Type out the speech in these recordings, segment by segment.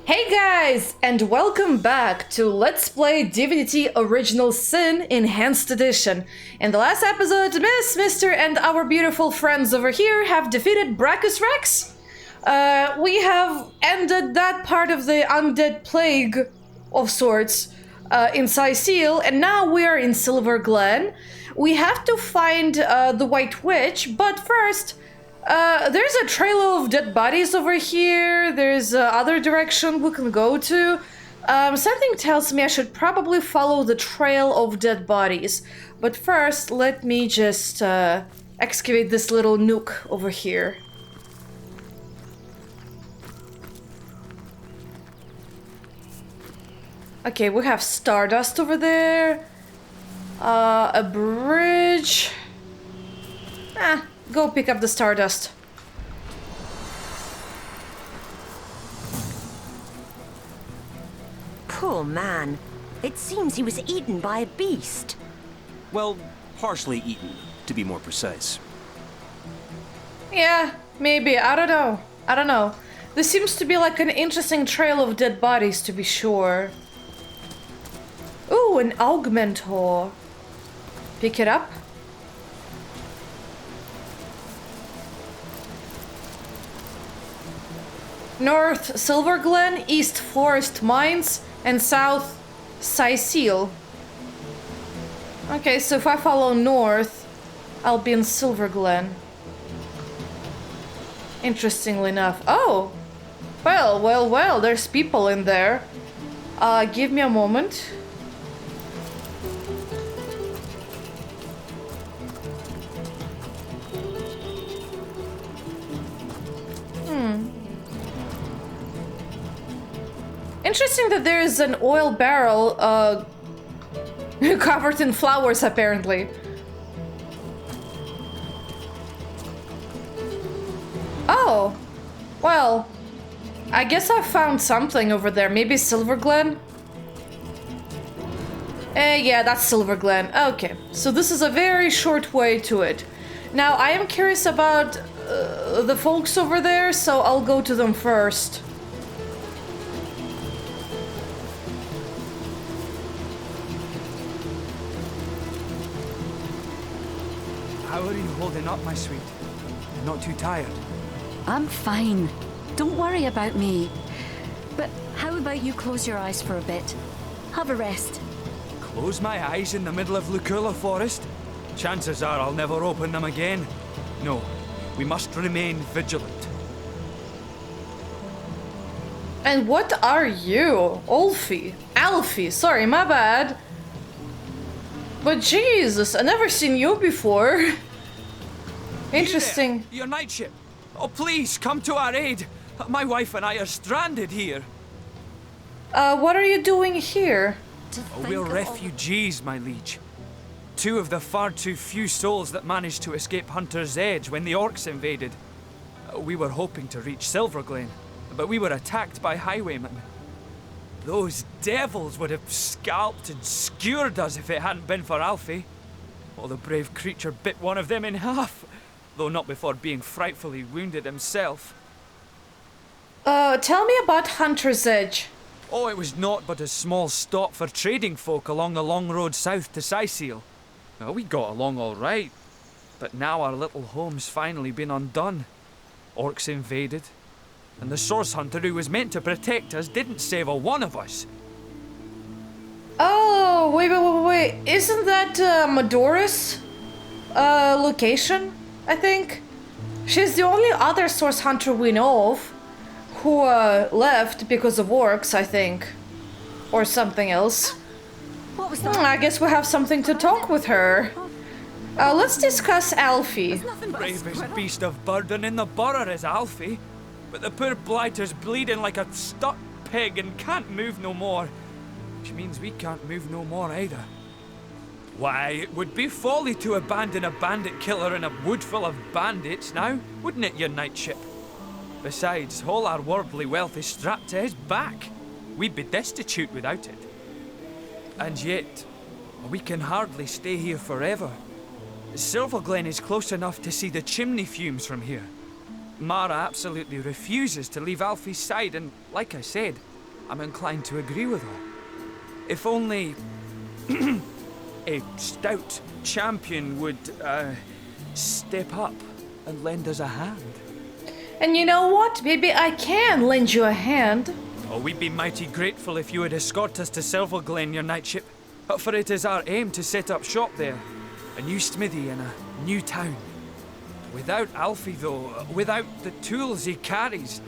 Hey guys, and welcome back to Let's Play Divinity Original Sin Enhanced Edition. In the last episode, Miss, Mr. and our beautiful friends over here have defeated Brachus Rex. We have ended that part of the undead plague of sorts in Seal, and now we are in Silver Glen. We have to find the White Witch, but first, there's a trail of dead bodies over here. There's other direction we can go to. Something tells me I should probably follow the trail of dead bodies. But first, let me just excavate this little nook over here. Okay, we have stardust over there. A bridge. Go pick up the stardust. Poor man. It seems he was eaten by a beast. Well, partially eaten, to be more precise. Yeah, maybe. I don't know. This seems to be like an interesting trail of dead bodies, to be sure. Ooh, an augmentor. Pick it up. North Silver Glen, East Forest Mines, and South Seal. Okay, so if I follow north, I'll be in Silver Glen. Interestingly enough. Oh! Well, there's people in there. Give me a moment. Interesting that there is an oil barrel covered in flowers, apparently. Oh, well, I guess I found something over there. Maybe Silver Glen? Yeah, that's Silver Glen. Okay, so this is a very short way to it. Now, I am curious about the folks over there, so I'll go to them first. How are you holding up, my sweet? You're not too tired? I'm fine. Don't worry about me. But how about you close your eyes for a bit? Have a rest. Close my eyes in the middle of Lucula Forest? Chances are I'll never open them again. No, we must remain vigilant. And what are you? ALFIE, sorry, my bad. But Jesus, I've never seen you before. Interesting. Hey there, your night ship. Oh, please, come to our aid. My wife and I are stranded here. What are you doing here? We're refugees, my liege. Two of the far too few souls that managed to escape Hunter's Edge when the orcs invaded. We were hoping to reach Silverglen, but we were attacked by highwaymen. Those devils would have scalped and skewered us if it hadn't been for ALFIE. Well, the brave creature bit one of them in half, though not before being frightfully wounded himself. Tell me about Hunter's Edge. Oh, it was naught but a small stop for trading folk along the long road south to Seal. Well, we got along all right, but now our little home's finally been undone. Orcs invaded, and the source hunter who was meant to protect us didn't save a one of us. Oh, wait. Isn't that Madora's location, I think? She's the only other source hunter we know of who left because of orcs, I think. Or something else. What was that? I guess we'll have something to talk with her. Let's discuss ALFIE. Bravest beast of burden in the borough is ALFIE, but the poor blighter's bleeding like a stuck pig and can't move no more. Which means we can't move no more either. Why, it would be folly to abandon a bandit killer in a wood full of bandits now, wouldn't it, your night ship? Besides, all our worldly wealth is strapped to his back. We'd be destitute without it. And yet, we can hardly stay here forever. Silverglen is close enough to see the chimney fumes from here. Mara absolutely refuses to leave ALFIE's side, and like I said, I'm inclined to agree with her. If only a stout champion would step up and lend us a hand. And you know what? Maybe I can lend you a hand. Oh, we'd be mighty grateful if you would escort us to Silverglen, your knightship. For it is our aim to set up shop there. A new smithy in a new town. Without ALFIE, though, without the tools he carries,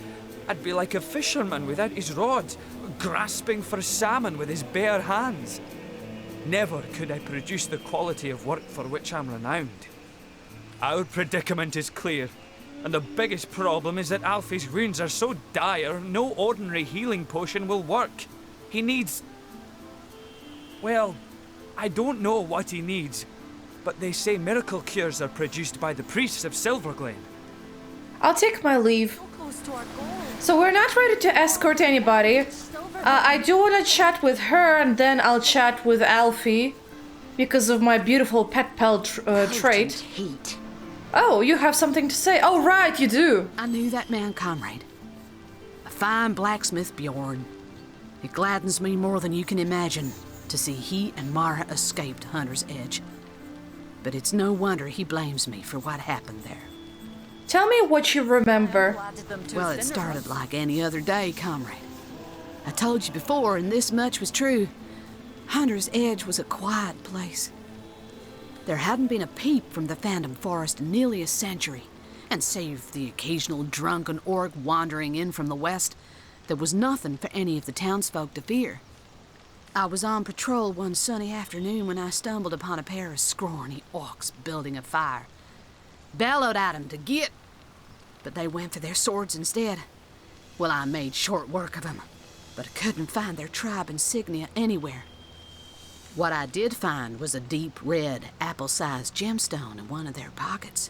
I'd be like a fisherman without his rod, grasping for salmon with his bare hands. Never could I produce the quality of work for which I'm renowned. Our predicament is clear, and the biggest problem is that ALFIE's wounds are so dire, no ordinary healing potion will work. He needs... well, I don't know what he needs, but they say miracle cures are produced by the priests of Silverglen. I'll take my leave. Close to our goal. So we're not ready to escort anybody. I do want to chat with her, and then I'll chat with ALFIE because of my beautiful pet pal trait. Heat. Oh, you have something to say? Oh, right, you do. I knew that man, comrade. A fine blacksmith, Bjorn. It gladdens me more than you can imagine to see he and Mara escaped Hunter's Edge. But it's no wonder he blames me for what happened there. Tell me what you remember. Well, it started like any other day, comrade. I told you before, and this much was true. Hunter's Edge was a quiet place. There hadn't been a peep from the Phantom Forest in nearly a century, and save the occasional drunken orc wandering in from the west, there was nothing for any of the townsfolk to fear. I was on patrol one sunny afternoon when I stumbled upon a pair of scrawny orcs building a fire. Bellowed at 'em to get, but they went for their swords instead. Well, I made short work of 'em, but I couldn't find their tribe insignia anywhere. What I did find was a deep red, apple-sized gemstone in one of their pockets.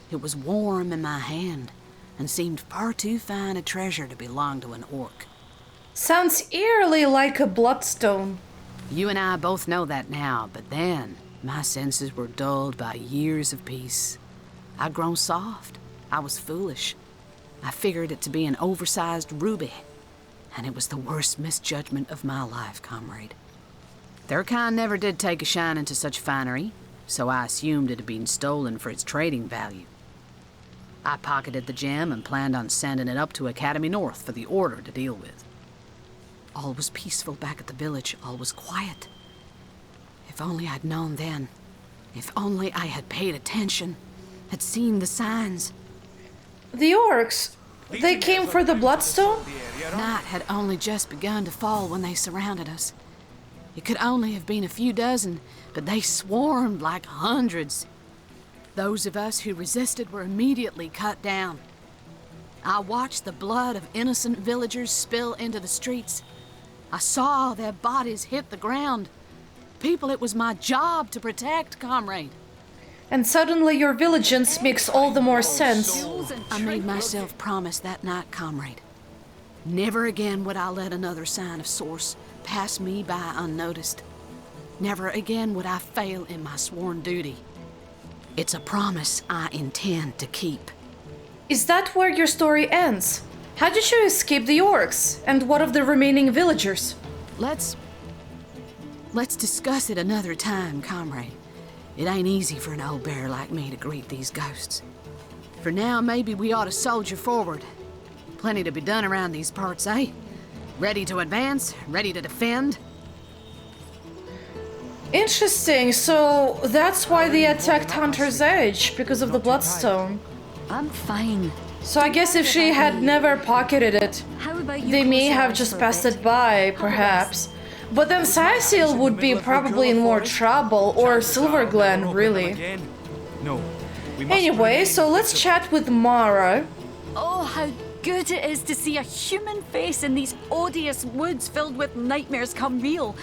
It was warm in my hand and seemed far too fine a treasure to belong to an orc. Sounds eerily like a bloodstone. You and I both know that now, but then my senses were dulled by years of peace. I'd grown soft. I was foolish. I figured it to be an oversized ruby, and it was the worst misjudgment of my life, comrade. Their kind never did take a shine into such finery, so I assumed it had been stolen for its trading value. I pocketed the gem and planned on sending it up to Academy North for the Order to deal with. All was peaceful back at the village, all was quiet. If only I'd known then. If only I had paid attention, had seen the signs. The orcs, they came for the bloodstone? Night had only just begun to fall when they surrounded us. It could only have been a few dozen, but they swarmed like hundreds. Those of us who resisted were immediately cut down. I watched the blood of innocent villagers spill into the streets. I saw their bodies hit the ground. People it was my job to protect, comrade. And suddenly your vigilance makes all the more sense. I made myself promise that night, comrade. Never again would I let another sign of source pass me by unnoticed. Never again would I fail in my sworn duty. It's a promise I intend to keep. Is that where your story ends? How did you escape the orcs? And what of the remaining villagers? Let's discuss it another time, comrade. It ain't easy for an old bear like me to greet these ghosts. For now, maybe we ought to soldier forward. Plenty to be done around these parts, eh? Ready to advance? Ready to defend? Interesting, so that's why they attacked Hunter's Edge, because of the bloodstone. I'm fine. So I guess if she had never pocketed it, How about you they close may your have eyes just for a passed bit? it by, perhaps. But then Cecil would be probably in more trouble, or Silverglen, really. No. We must Anyway, remain so let's chat with Mara. Oh, how good it is to see a human face in these odious woods filled with nightmares come real.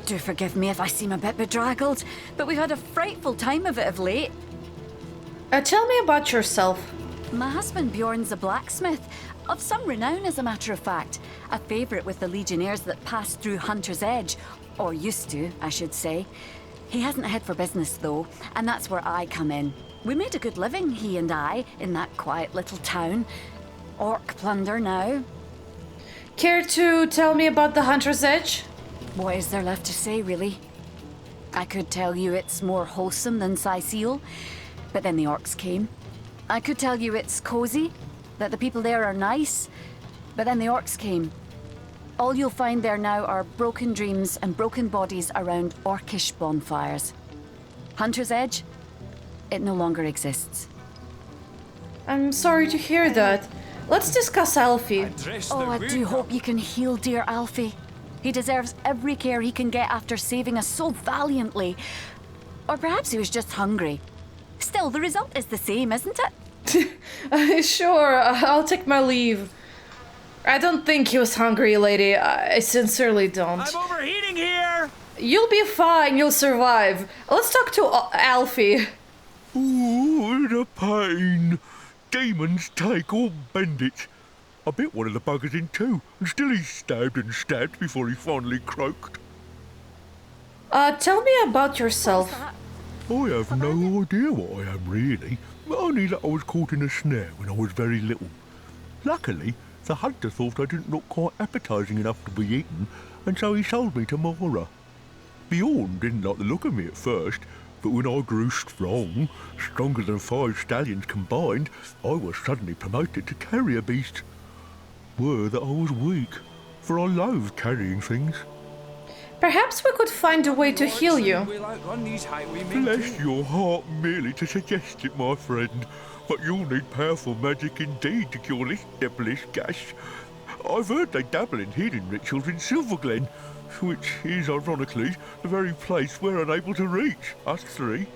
Do forgive me if I seem a bit bedraggled, but we've had a frightful time of it of late. Tell me about yourself. My husband Bjorn's a blacksmith, of some renown as a matter of fact. A favourite with the legionnaires that passed through Hunter's Edge. Or used to, I should say. He hasn't a head for business though, and that's where I come in. We made a good living, he and I, in that quiet little town. Orc plunder now. Care to tell me about the Hunter's Edge? What is there left to say, really? I could tell you it's more wholesome than Sicil, but then the orcs came. I could tell you it's cozy, that the people there are nice, but then the orcs came. All you'll find there now are broken dreams and broken bodies around orcish bonfires. Hunter's Edge? It no longer exists. I'm sorry to hear that. Let's discuss ALFIE. Oh, I do hope you can heal dear Alfie. He deserves every care he can get after saving us so valiantly. Or perhaps he was just hungry. Still, the result is the same, isn't it? Sure, I'll take my leave. I don't think he was hungry, lady. I sincerely don't. I'm overheating here! You'll be fine, you'll survive. Let's talk to ALFIE. Ooh, the pain. Demons take or bend it. I bit one of the buggers in two, and still he stabbed and stabbed before he finally croaked. Tell me about yourself. I have no idea what I am really, only that I was caught in a snare when I was very little. Luckily, the hunter thought I didn't look quite appetizing enough to be eaten, and so he sold me to Mara. Bjorn didn't like the look of me at first, but when I grew strong, stronger than 5 stallions combined, I was suddenly promoted to carrier beast. Were that I was weak, for I loathed carrying things. Perhaps we could find a way to heal you. We'll outrun these highwaymen Bless too. your heart merely to suggest it, my friend, but you'll need powerful magic indeed to cure this devilish gash. I've heard they dabble in healing rituals in Silverglen, which is, ironically, the very place we're unable to reach, us three.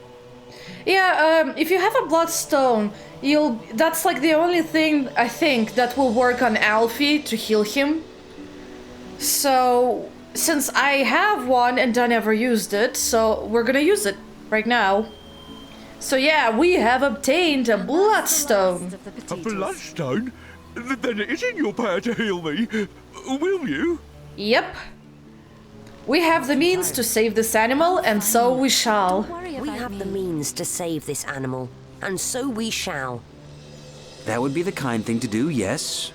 Yeah, if you have a bloodstone, that's like the only thing, I think, that will work on ALFIE to heal him. So, since I have one and I never used it, so we're gonna use it right now. So yeah, we have obtained a bloodstone. A bloodstone? Then it is in your power to heal me. Will you? Yep. We have the means to save this animal, and so we shall. We have the means to save this animal, and so we shall. That would be the kind thing to do, yes.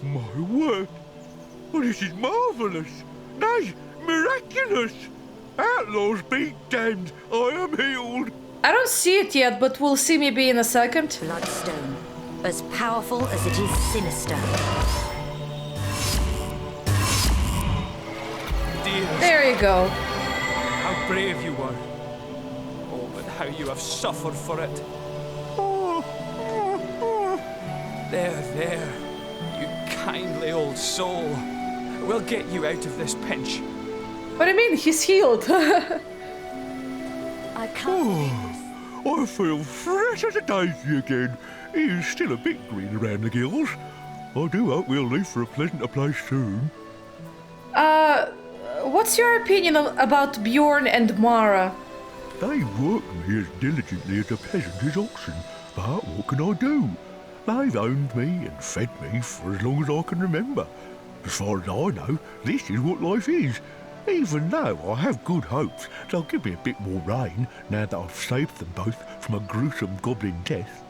My word. Well, this is marvellous. Nay, miraculous. Outlaws be damned. I am healed. I don't see it yet, but we'll see maybe in a second. Bloodstone, as powerful as it is sinister. Dear, There you go. how brave you were. Oh, but how you have suffered for it. There, you kindly old soul. We'll get you out of this pinch. What do you mean? He's healed. I can't. I feel fresh as a daisy again. He is still a bit green around the gills. I do hope we'll leave for a pleasanter place soon. What's your opinion about Bjorn and Mara? They work me as diligently as a peasant is oxen, but what can I do? They've owned me and fed me for as long as I can remember. As far as I know, this is what life is. Even though I have good hopes they'll give me a bit more rain now that I've saved them both from a gruesome goblin death.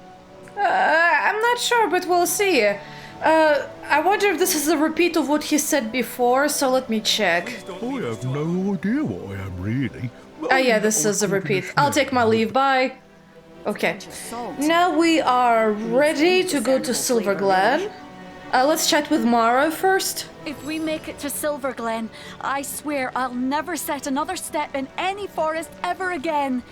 I'm not sure, but we'll see. I wonder if this is a repeat of what he said before, so let me check. I have no idea what I am really. Yeah, this is a repeat. I'll take my leave, bye. Okay. Now we are ready to go to Silverglen. Let's chat with Mara first. If we make it to Silverglen, I swear I'll never set another step in any forest ever again.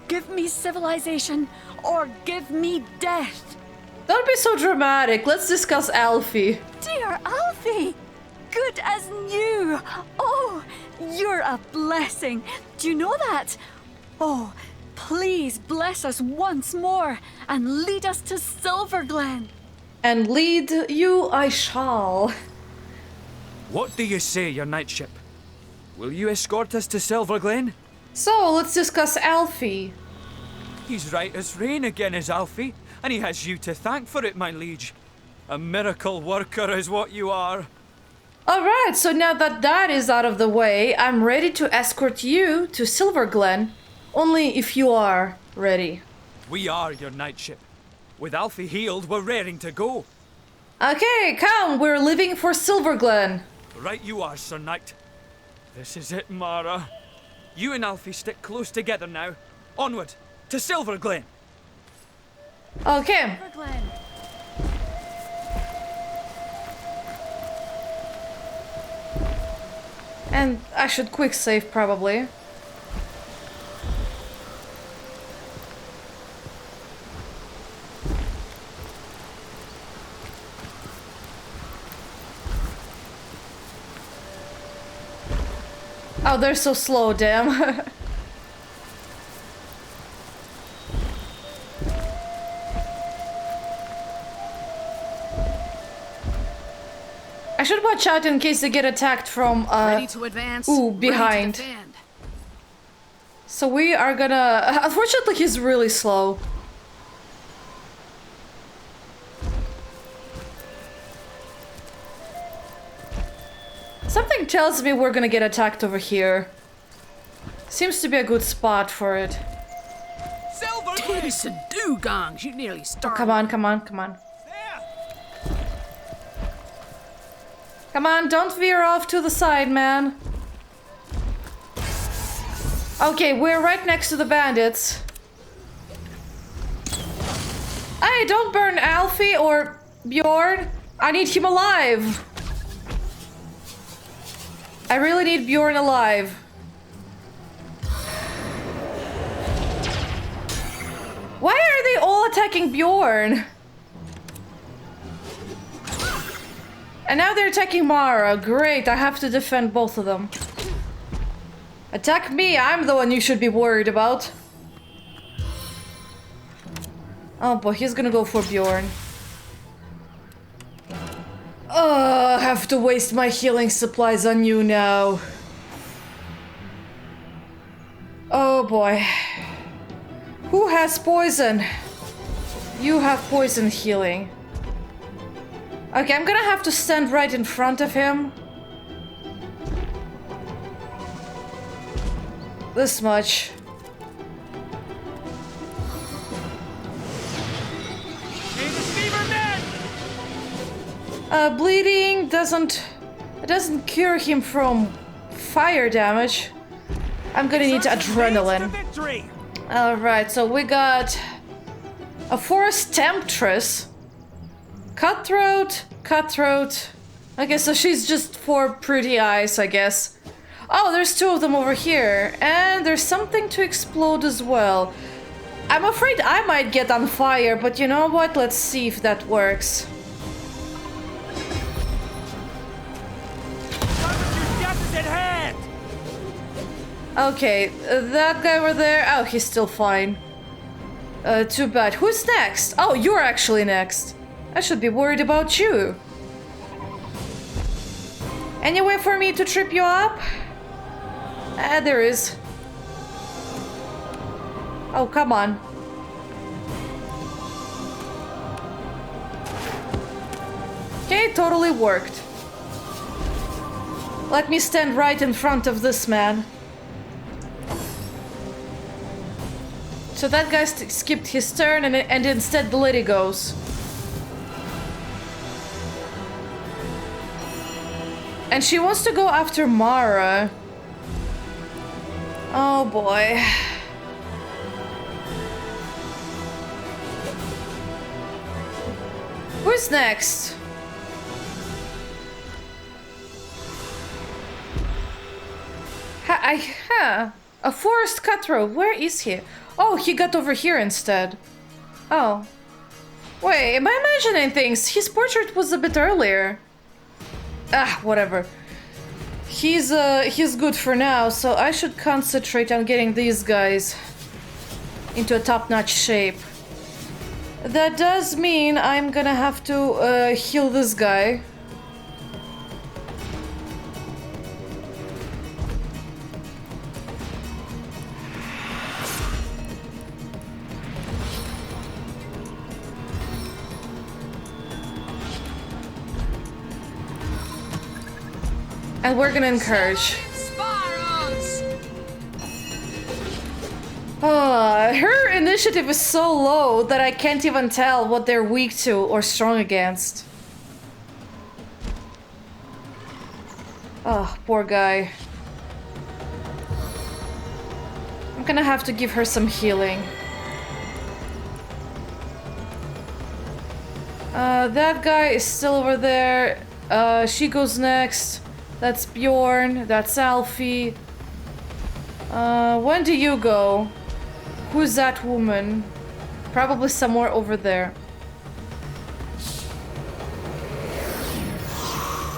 Give me civilization, or give me death. Don't be so dramatic. Let's discuss ALFIE. Dear Alfie! Good as new! Oh, you're a blessing. Do you know that? Oh, please bless us once more and lead us to Silverglen. And lead you I shall. What do you say, your knightship? Will you escort us to Silverglen? So, let's discuss ALFIE. He's right as rain again, is Alfie, and he has you to thank for it, my liege. A miracle worker is what you are. Alright, so now that that is out of the way, I'm ready to escort you to Silverglen. Only if you are ready. We are your knightship. With Alfie healed, we're raring to go. Okay, come, we're leaving for Silverglen. Right you are, Sir Knight. This is it, Mara. You and Alfie stick close together now. Onward, to Silverglen. Okay. Glen. And I should quick save, probably. Oh, they're so slow, damn. I should watch out in case they get attacked from, Ready to advance. ooh, ready to behind. defend. So we are gonna... Unfortunately, he's really slow. Something tells me we're gonna get attacked over here. Seems to be a good spot for it. Decent dugongs, you nearly Oh, started. come on, come on, come on. Come on, don't veer off to the side, man. Okay, we're right next to the bandits. Hey, don't burn Alfie or Bjorn. I need him alive. I really need Bjorn alive. Why are they all attacking Bjorn? And now they're attacking Mara. Great, I have to defend both of them. Attack me, I'm the one you should be worried about. Oh boy, he's gonna go for Bjorn. I have to waste my healing supplies on you now. Oh boy. Who has poison? You have poison healing. Okay, I'm gonna have to stand right in front of him. This much. Bleeding doesn't cure him from fire damage. I'm gonna need adrenaline. Alright, so we got a forest temptress. Cutthroat. Okay, so she's just for pretty eyes, I guess. Oh, there's two of them over here. And there's something to explode as well. I'm afraid I might get on fire, but you know what? Let's see if that works. Okay, that guy over there. Oh, he's still fine. Too bad. Who's next? Oh, you're actually next. I should be worried about you. Any way for me to trip you up? There is. Oh, come on. Okay, totally worked. Let me stand right in front of this man. So that guy skipped his turn and instead the lady goes. And she wants to go after Mara. Oh boy. Who's next? A forest cutthroat. Where is he? Oh, he got over here instead. Oh. Wait, am I imagining things? His portrait was a bit earlier. Ah, whatever. He's good for now, so I should concentrate on getting these guys into a top-notch shape. That does mean I'm gonna have to heal this guy. And we're gonna encourage. Her initiative is so low that I can't even tell what they're weak to or strong against. Oh, poor guy. I'm gonna have to give her some healing. That guy is still over there. She goes next. That's Bjorn. That's ALFIE. When do you go? Who's that woman? Probably somewhere over there.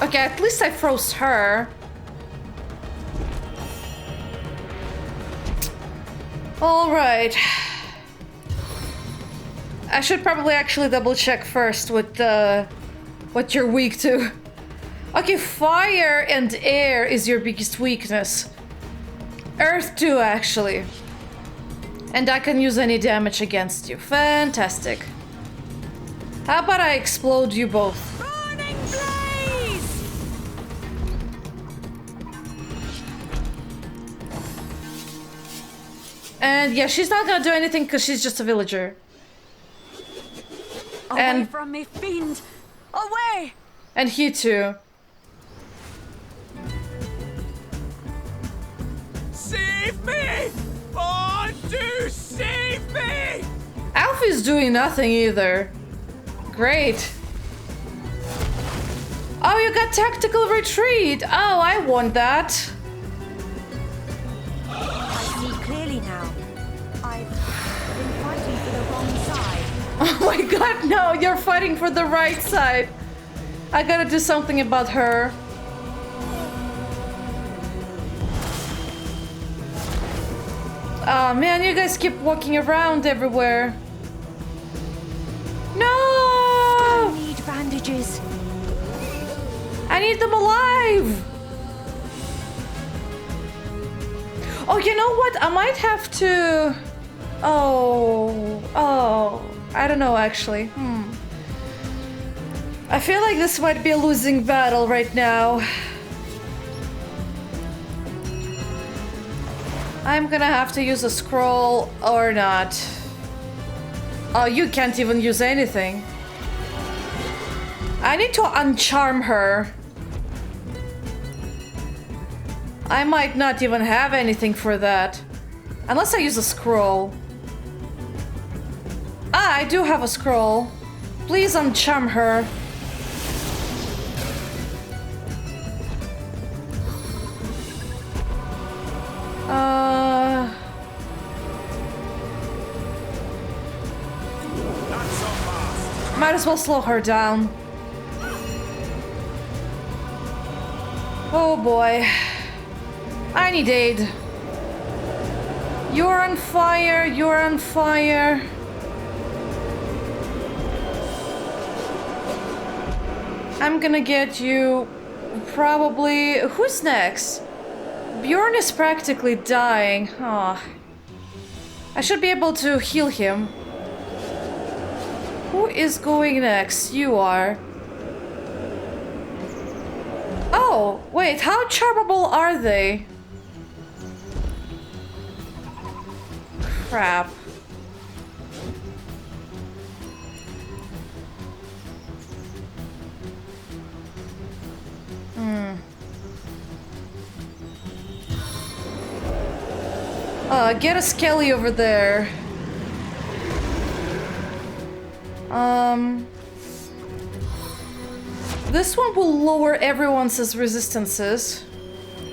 Okay, at least I froze her. Alright. I should probably actually double check first what you're weak to. Okay, fire and air is your biggest weakness. Earth too, actually. And I can use any damage against you. Fantastic. How about I explode you both? Burning blaze! And yeah, she's not gonna do anything because she's just a villager. Away from me, fiend! Away! And he too. Save me! Oh, do save me! ALFIE's doing nothing either. Great. Oh, you got tactical retreat. Oh, I want that. I see clearly now. I've been fighting for the wrong side. Oh my god, no, you're fighting for the right side. I gotta do something about her. Oh man, you guys keep walking around everywhere. No! I need bandages. I need them alive! Oh, you know what? I might have to... Oh, I don't know actually. I feel like this might be a losing battle right now. I'm gonna have to use a scroll or not. Oh, you can't even use anything. I need to uncharm her. I might not even have anything for that. Unless I use a scroll. Ah, I do have a scroll. Please uncharm her. Might as well slow her down. Oh boy. I need aid. You're on fire, you're on fire. I'm gonna get you probably... Who's next? Bjorn is practically dying. Oh. I should be able to heal him. Who is going next? You are. Oh, wait, how charmable are they? Crap. Get a Skelly over there. This one will lower everyone's resistances,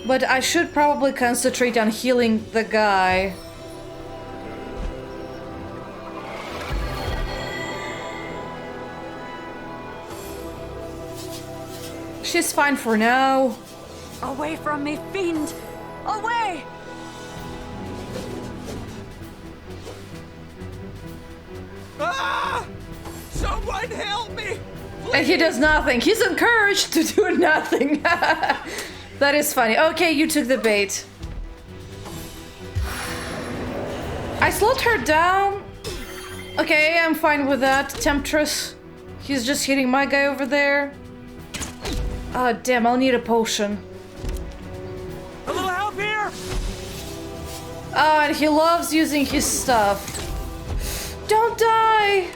but I should probably concentrate on healing the guy. She's fine for now. Away from me, fiend! Away! Ah! Someone help me! And he does nothing. He's encouraged to do nothing. That is funny. Okay, you took the bait. I slowed her down. Okay, I'm fine with that. Temptress. He's just hitting my guy over there. Oh, damn, I'll need a potion. A little help here! Oh, and he loves using his stuff. Don't die!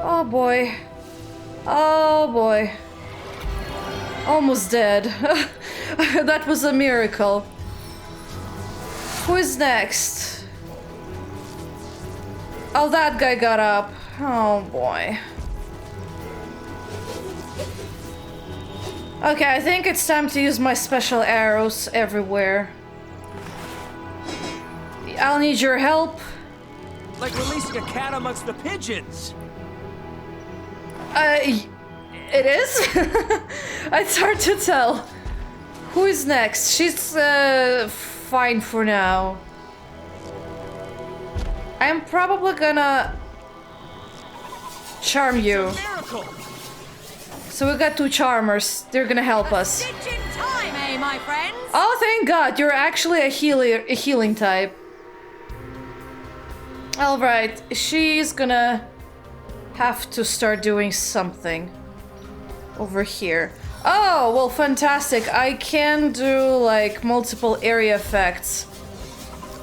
Oh boy. Oh boy. Almost dead. That was a miracle. Who is next? Oh, that guy got up. Oh boy. Okay, I think it's time to use my special arrows everywhere. I'll need your help. Like releasing a cat amongst the pigeons. It is? It's hard to tell. Who is next? She's fine for now. I'm probably gonna charm you. Miracle. So we got two charmers. They're gonna help us. Stitch in time, eh, my friends? Oh, thank God! You're actually a healing type. All right, she's gonna have to start doing something over here. Oh, well, fantastic. I can do like multiple area effects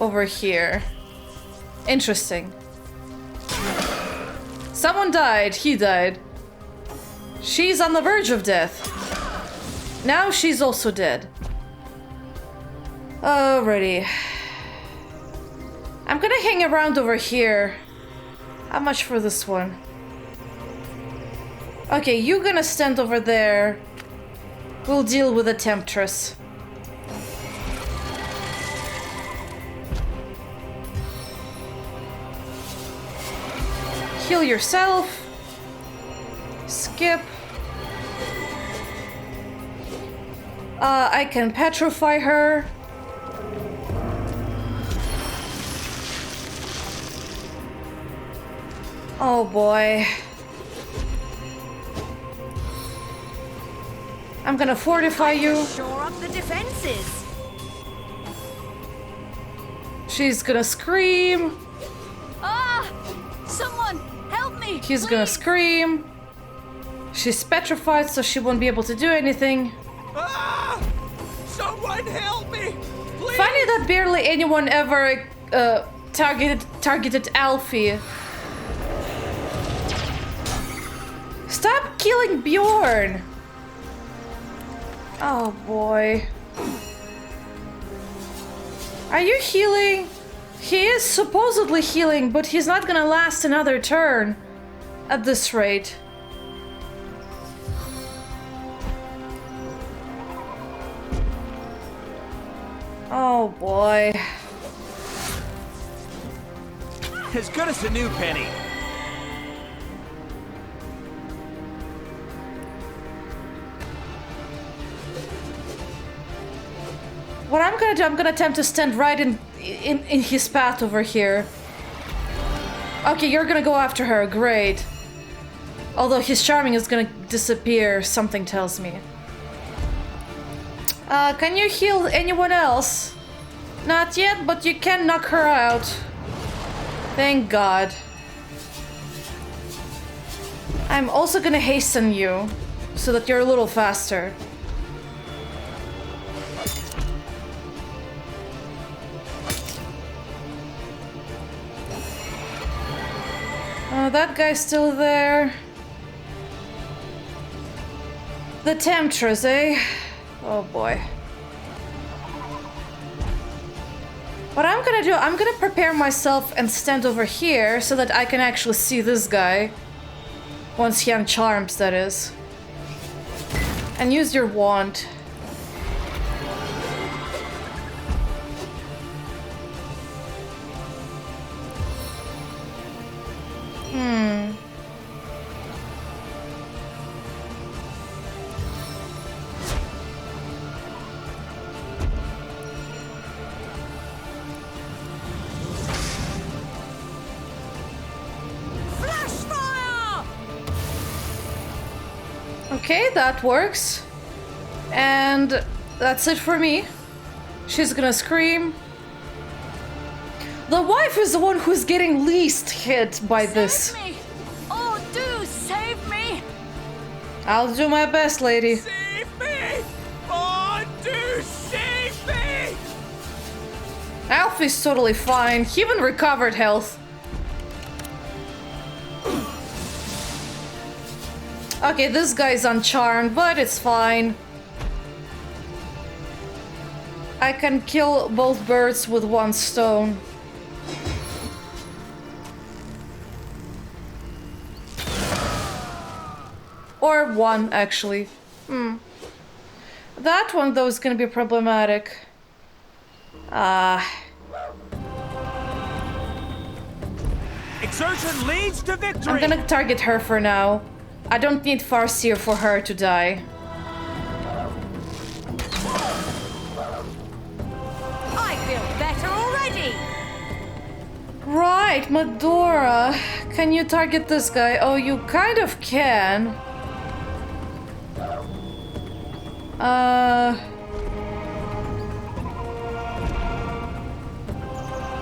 over here. Interesting. Someone died. He died. She's on the verge of death. Now she's also dead. Alrighty. I'm gonna hang around over here. How much for this one? Okay, you're gonna stand over there. We'll deal with the Temptress. Heal yourself. Skip. I can petrify her. Oh boy. I'm gonna fortify you. Shore up the defenses. She's gonna scream. Ah! Someone, help me! He's gonna scream. She's petrified, so she won't be able to do anything. Ah! Someone help me! Please! Funny that barely anyone ever targeted ALFIE. Stop killing Bjorn! Oh boy. Are you healing? He is supposedly healing, but he's not gonna last another turn at this rate. Oh boy. As good as a new penny. What I'm gonna do, I'm gonna attempt to stand right in his path over here. Okay, you're gonna go after her, great. Although his charming is gonna disappear, something tells me. Can you heal anyone else? Not yet, but you can knock her out. Thank God. I'm also gonna hasten you, so that you're a little faster. That guy's still there. The Temptress, eh? Oh boy. What I'm gonna do, I'm gonna prepare myself and stand over here so that I can actually see this guy. Once he uncharms, that is. And use your wand. Okay, that works. And that's it for me. She's gonna scream. The wife is the one who's getting least hit by this. Save me! Oh, do save me! I'll do my best, lady. Save me! Oh, do save me! Alfie's totally fine. He even recovered health. Okay, this guy's uncharmed, but it's fine. I can kill both birds with one stone. Or one, actually. That one, though, is gonna be problematic. Exertion leads to victory! I'm gonna target her for now. I don't need Farseer for her to die. I feel better already! Right, Medora. Can you target this guy? Oh, you kind of can.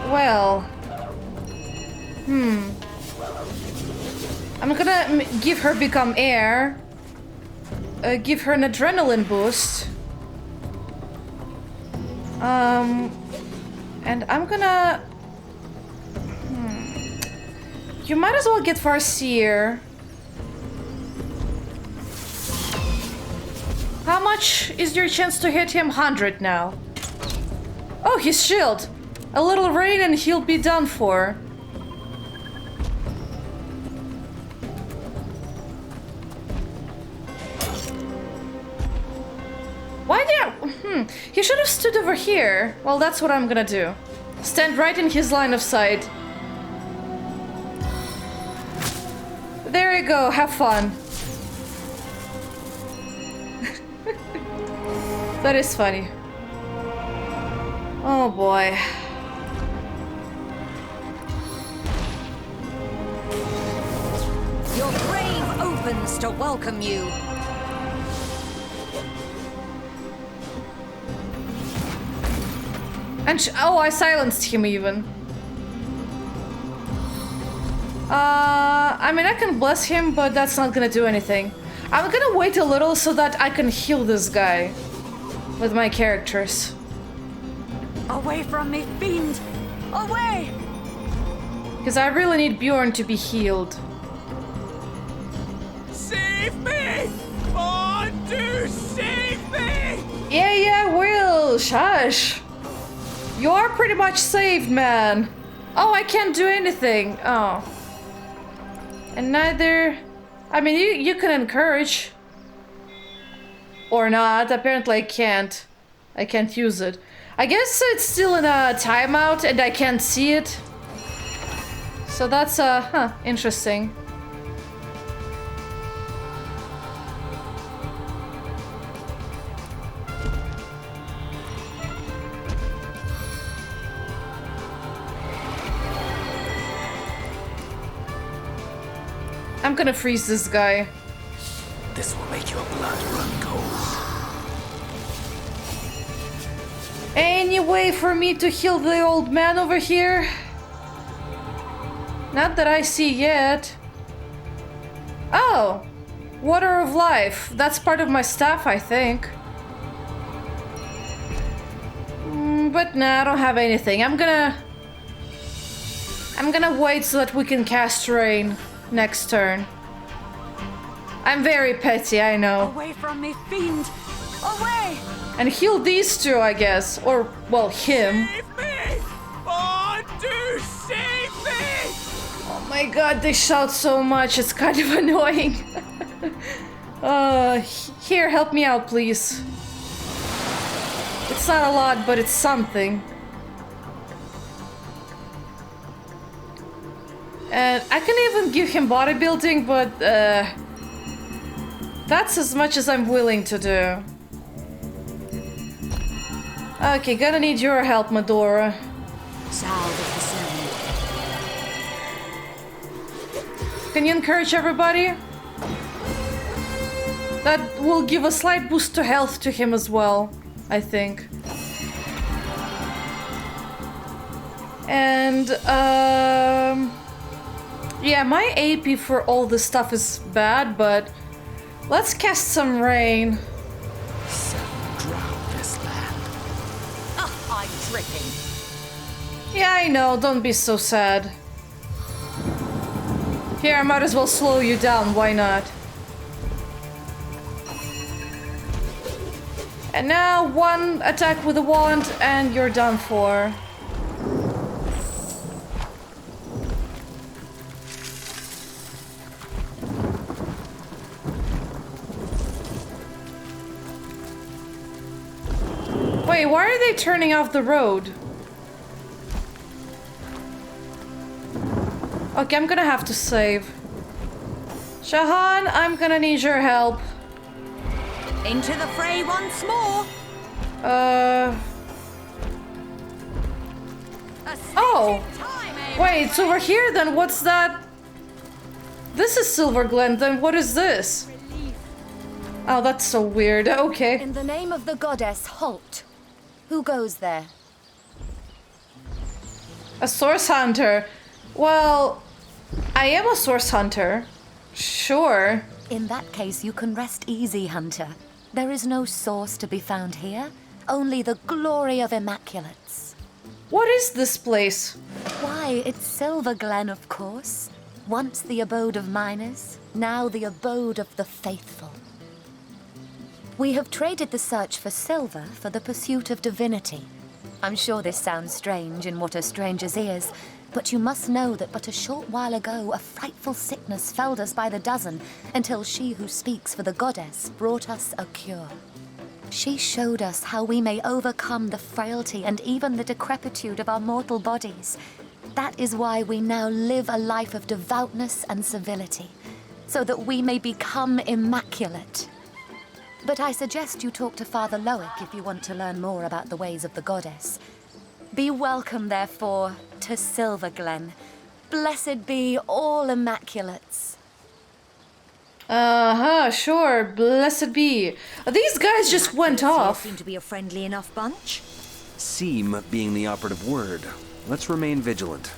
Well. I'm gonna give her become air. Give her an adrenaline boost. And I'm gonna... You might as well get Farseer. How much is your chance to hit him? 100 now. Oh, his shield. A little rain and he'll be done for. Why did He should have stood over here. Well, that's what I'm gonna do. Stand right in his line of sight. There you go, have fun. That is funny. Oh boy. Your grave opens to welcome you. And oh, I silenced him even. I mean, I can bless him, but that's not gonna do anything. I'm gonna wait a little so that I can heal this guy with my characters. Away from me, fiend! Away! Because I really need Bjorn to be healed. Save me! Oh, do save me! Yeah, I will. Shush. You are pretty much saved, man. Oh, I can't do anything. Oh. And neither... I mean, you can encourage. Or not. Apparently I can't. I can't use it. I guess it's still in a timeout and I can't see it. So that's, interesting. I'm gonna freeze this guy. This will make your blood run cold. Any way for me to heal the old man over here? Not that I see yet. Oh! Water of life. That's part of my staff, I think. But nah, I don't have anything. I'm gonna wait so that we can cast rain next turn. I'm very petty, I know. Away from me, fiend! Away! And heal these two, I guess. Or, well, him. Save me! Oh, do save me! Oh my god, they shout so much, it's kind of annoying. Here, help me out, please. It's not a lot, but it's something. And I can even give him bodybuilding, but that's as much as I'm willing to do. Okay, gonna need your help, Medora. Salve of the Sun. Can you encourage everybody? That will give a slight boost to health to him as well, I think. And, yeah, my AP for all this stuff is bad, but let's cast some rain. Drown this land. I'm dripping. Yeah, I know, don't be so sad. Here, I might as well slow you down, why not? And now one attack with a wand and you're done for. Wait, why are they turning off the road? Okay, I'm gonna have to save. Shahan, I'm gonna need your help. Into the fray once more. Oh! Wait, it's over here then, what's that? This is Silver Glen, then what is this? Oh, that's so weird, okay. In the name of the goddess, halt. Who goes there? A source hunter. Well, I am a source hunter. Sure. In that case, you can rest easy, Hunter. There is no source to be found here, only the glory of Immaculates. What is this place? Why, it's Silver Glen, of course. Once the abode of miners, now the abode of the faithful. We have traded the search for silver for the pursuit of divinity. I'm sure this sounds strange in what are stranger's ears, but you must know that but a short while ago a frightful sickness felled us by the dozen until she who speaks for the goddess brought us a cure. She showed us how we may overcome the frailty and even the decrepitude of our mortal bodies. That is why we now live a life of devoutness and civility, so that we may become immaculate. But I suggest you talk to Father Loic if you want to learn more about the ways of the goddess. Be welcome, therefore, to Silver Glen. Blessed be all Immaculates. Sure, blessed be. These guys just went off. Seem to be a friendly enough bunch. Seem being the operative word. Let's remain vigilant.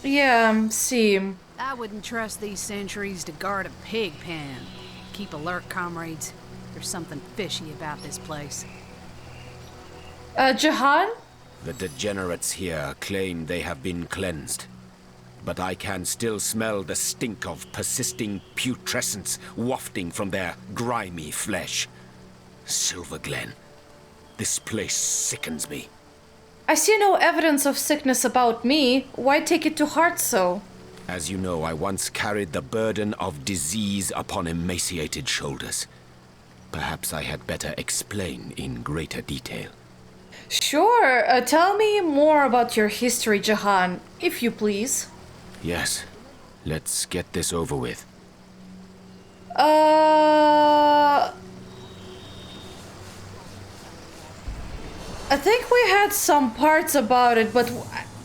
Yeah, seem. I wouldn't trust these sentries to guard a pig pen. Keep alert, comrades. There's something fishy about this place. Jahan? The degenerates here claim they have been cleansed. But I can still smell the stink of persisting putrescence wafting from their grimy flesh. Silver Glen. This place sickens me. I see no evidence of sickness about me. Why take it to heart so? As you know, I once carried the burden of disease upon emaciated shoulders. Perhaps I had better explain in greater detail. Sure, tell me more about your history, Jahan, if you please. Yes, let's get this over with. I think we had some parts about it, but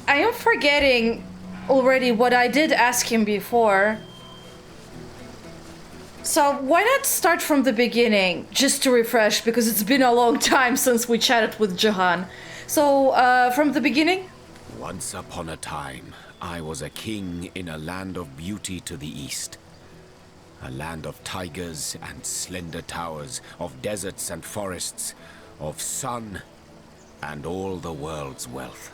I am forgetting already what I did ask him before. So why not start from the beginning, just to refresh, because it's been a long time since we chatted with Jahan. So, from the beginning? Once upon a time, I was a king in a land of beauty to the east. A land of tigers and slender towers, of deserts and forests, of sun and all the world's wealth.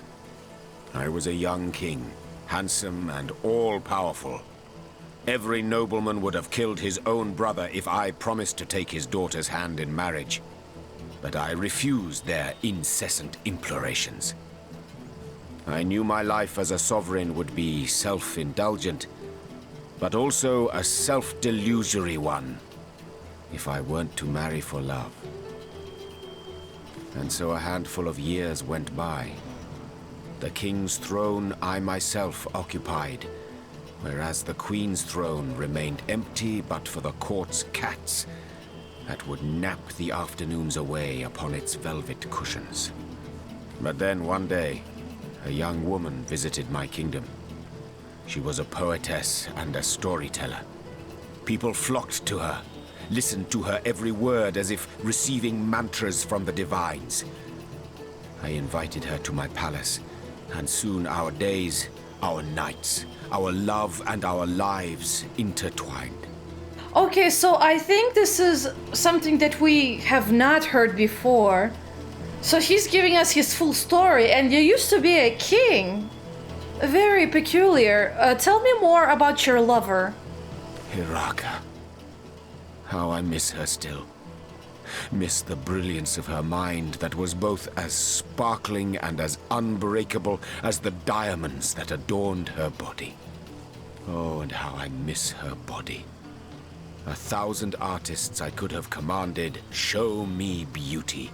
I was a young king, handsome and all-powerful. Every nobleman would have killed his own brother if I promised to take his daughter's hand in marriage. But I refused their incessant implorations. I knew my life as a sovereign would be self-indulgent, but also a self-delusory one, if I weren't to marry for love. And so a handful of years went by. The king's throne I myself occupied, whereas the Queen's throne remained empty but for the court's cats that would nap the afternoons away upon its velvet cushions. But then one day, a young woman visited my kingdom. She was a poetess and a storyteller. People flocked to her, listened to her every word as if receiving mantras from the divines. I invited her to my palace, and soon our days, our nights, our love and our lives intertwined. Okay, so I think this is something that we have not heard before. So he's giving us his full story, and you used to be a king. Very peculiar. Tell me more about your lover. Hiraka. How I miss her still. Miss the brilliance of her mind that was both as sparkling and as unbreakable as the diamonds that adorned her body. Oh, and how I miss her body. 1,000 artists I could have commanded, show me beauty.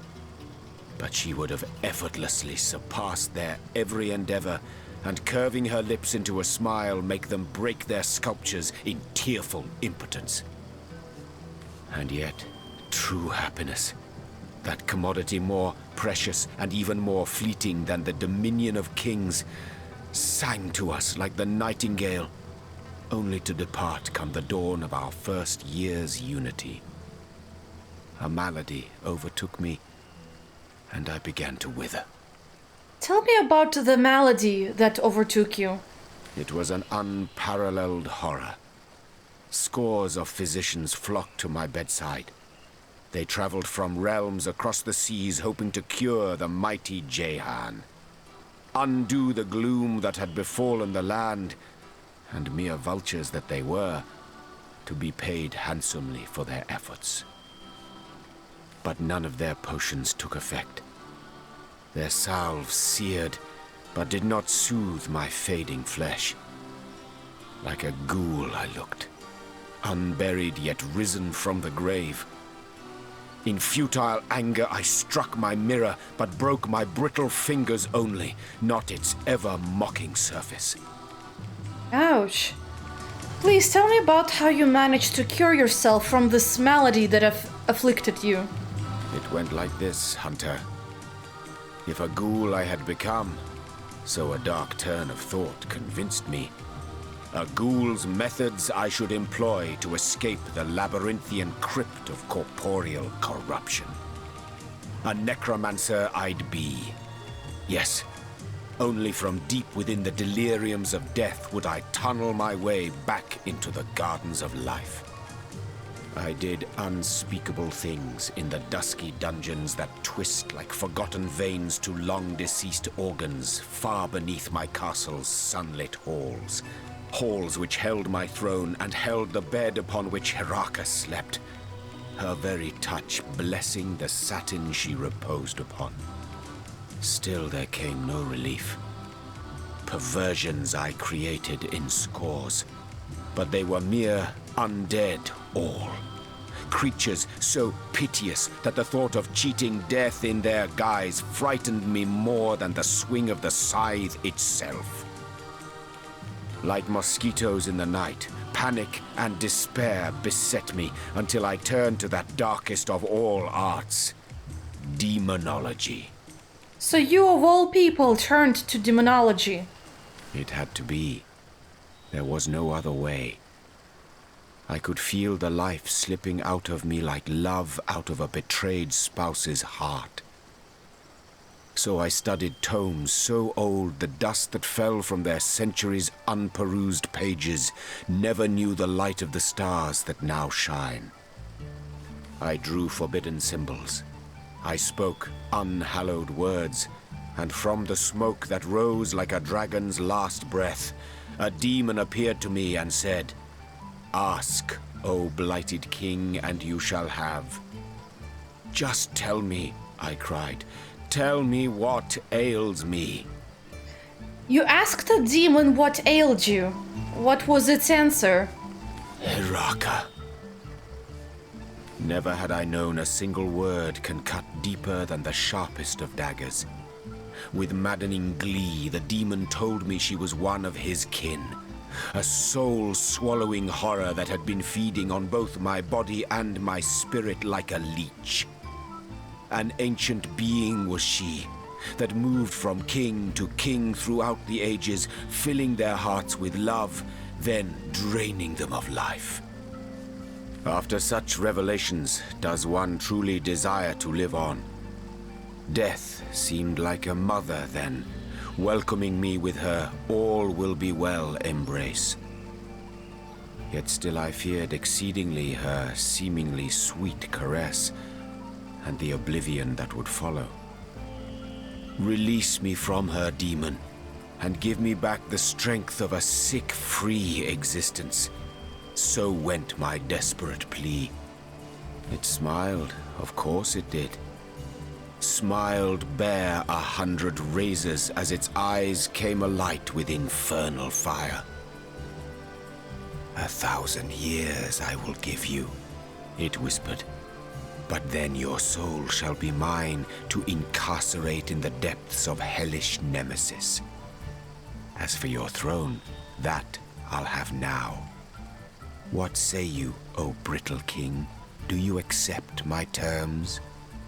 But she would have effortlessly surpassed their every endeavor, and curving her lips into a smile, make them break their sculptures in tearful impotence. And yet, true happiness, that commodity more precious and even more fleeting than the dominion of kings, sang to us like the nightingale, only to depart come the dawn of our first year's unity. A malady overtook me, and I began to wither. Tell me about the malady that overtook you. It was an unparalleled horror. Scores of physicians flocked to my bedside. They traveled from realms across the seas, hoping to cure the mighty Jehan, undo the gloom that had befallen the land, and mere vultures that they were, to be paid handsomely for their efforts. But none of their potions took effect. Their salves seared, but did not soothe my fading flesh. Like a ghoul I looked, unburied yet risen from the grave. In futile anger I struck my mirror, but broke my brittle fingers only, not its ever-mocking surface. Ouch. Please tell me about how you managed to cure yourself from this malady that afflicted you. It went like this, Hunter. If a ghoul I had become, so a dark turn of thought convinced me, a ghoul's methods I should employ to escape the labyrinthian crypt of corporeal corruption. A necromancer I'd be. Yes, only from deep within the deliriums of death would I tunnel my way back into the gardens of life. I did unspeakable things in the dusky dungeons that twist like forgotten veins to long-deceased organs far beneath my castle's sunlit halls. Halls which held my throne and held the bed upon which Heraka slept, her very touch blessing the satin she reposed upon. Still there came no relief. Perversions I created in scores, but they were mere undead all. Creatures so piteous that the thought of cheating death in their guise frightened me more than the swing of the scythe itself. Like mosquitoes in the night, panic and despair beset me until I turned to that darkest of all arts, demonology. So you of all people turned to demonology. It had to be. There was no other way. I could feel the life slipping out of me like love out of a betrayed spouse's heart. So I studied tomes so old the dust that fell from their centuries' unperused pages never knew the light of the stars that now shine. I drew forbidden symbols. I spoke unhallowed words, and from the smoke that rose like a dragon's last breath, a demon appeared to me and said, "Ask, O blighted king, and you shall have." "Just tell me," I cried. "Tell me what ails me." You asked a demon what ailed you. What was its answer? Heraka. Never had I known a single word can cut deeper than the sharpest of daggers. With maddening glee, the demon told me she was one of his kin. A soul-swallowing horror that had been feeding on both my body and my spirit like a leech. An ancient being was she, that moved from king to king throughout the ages, filling their hearts with love, then draining them of life. After such revelations, does one truly desire to live on? Death seemed like a mother then, welcoming me with her all will be well embrace. Yet still I feared exceedingly her seemingly sweet caress, and the oblivion that would follow. Release me from her, demon, and give me back the strength of a sick, free existence. So went my desperate plea. It smiled, of course it did. Smiled bare 100 razors as its eyes came alight with infernal fire. 1,000 years I will give you, it whispered. But then your soul shall be mine to incarcerate in the depths of hellish nemesis. As for your throne, that I'll have now. What say you, O brittle king? Do you accept my terms?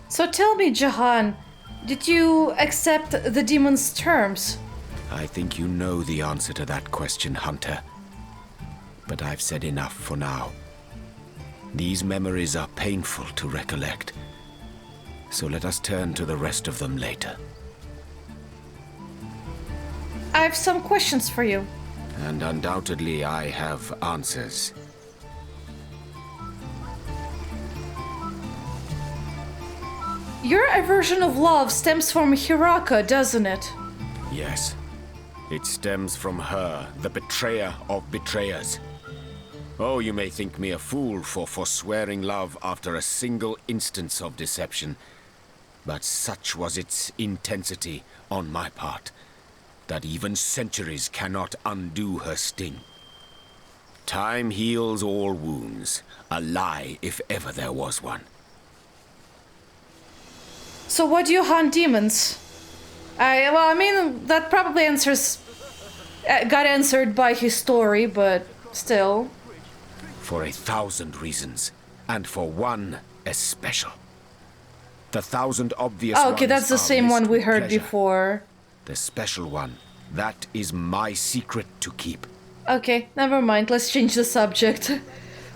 So tell me, Jahan, did you accept the demon's terms? I think you know the answer to that question, Hunter. But I've said enough for now. These memories are painful to recollect, so let us turn to the rest of them later. I have some questions for you. And undoubtedly I have answers. Your aversion of love stems from Hiraka, doesn't it? Yes. It stems from her, the betrayer of betrayers. Oh, you may think me a fool for forswearing love after a single instance of deception, but such was its intensity on my part, that even centuries cannot undo her sting. Time heals all wounds, a lie if ever there was one. So why do you hunt demons? I mean, that probably got answered by his story, but still. For 1,000 reasons, and for one especial. The 1,000 obvious Oh, okay, ones that's the are same missed one we with heard pleasure. before. The special one, that is my secret to keep. Okay, never mind. Let's change the subject.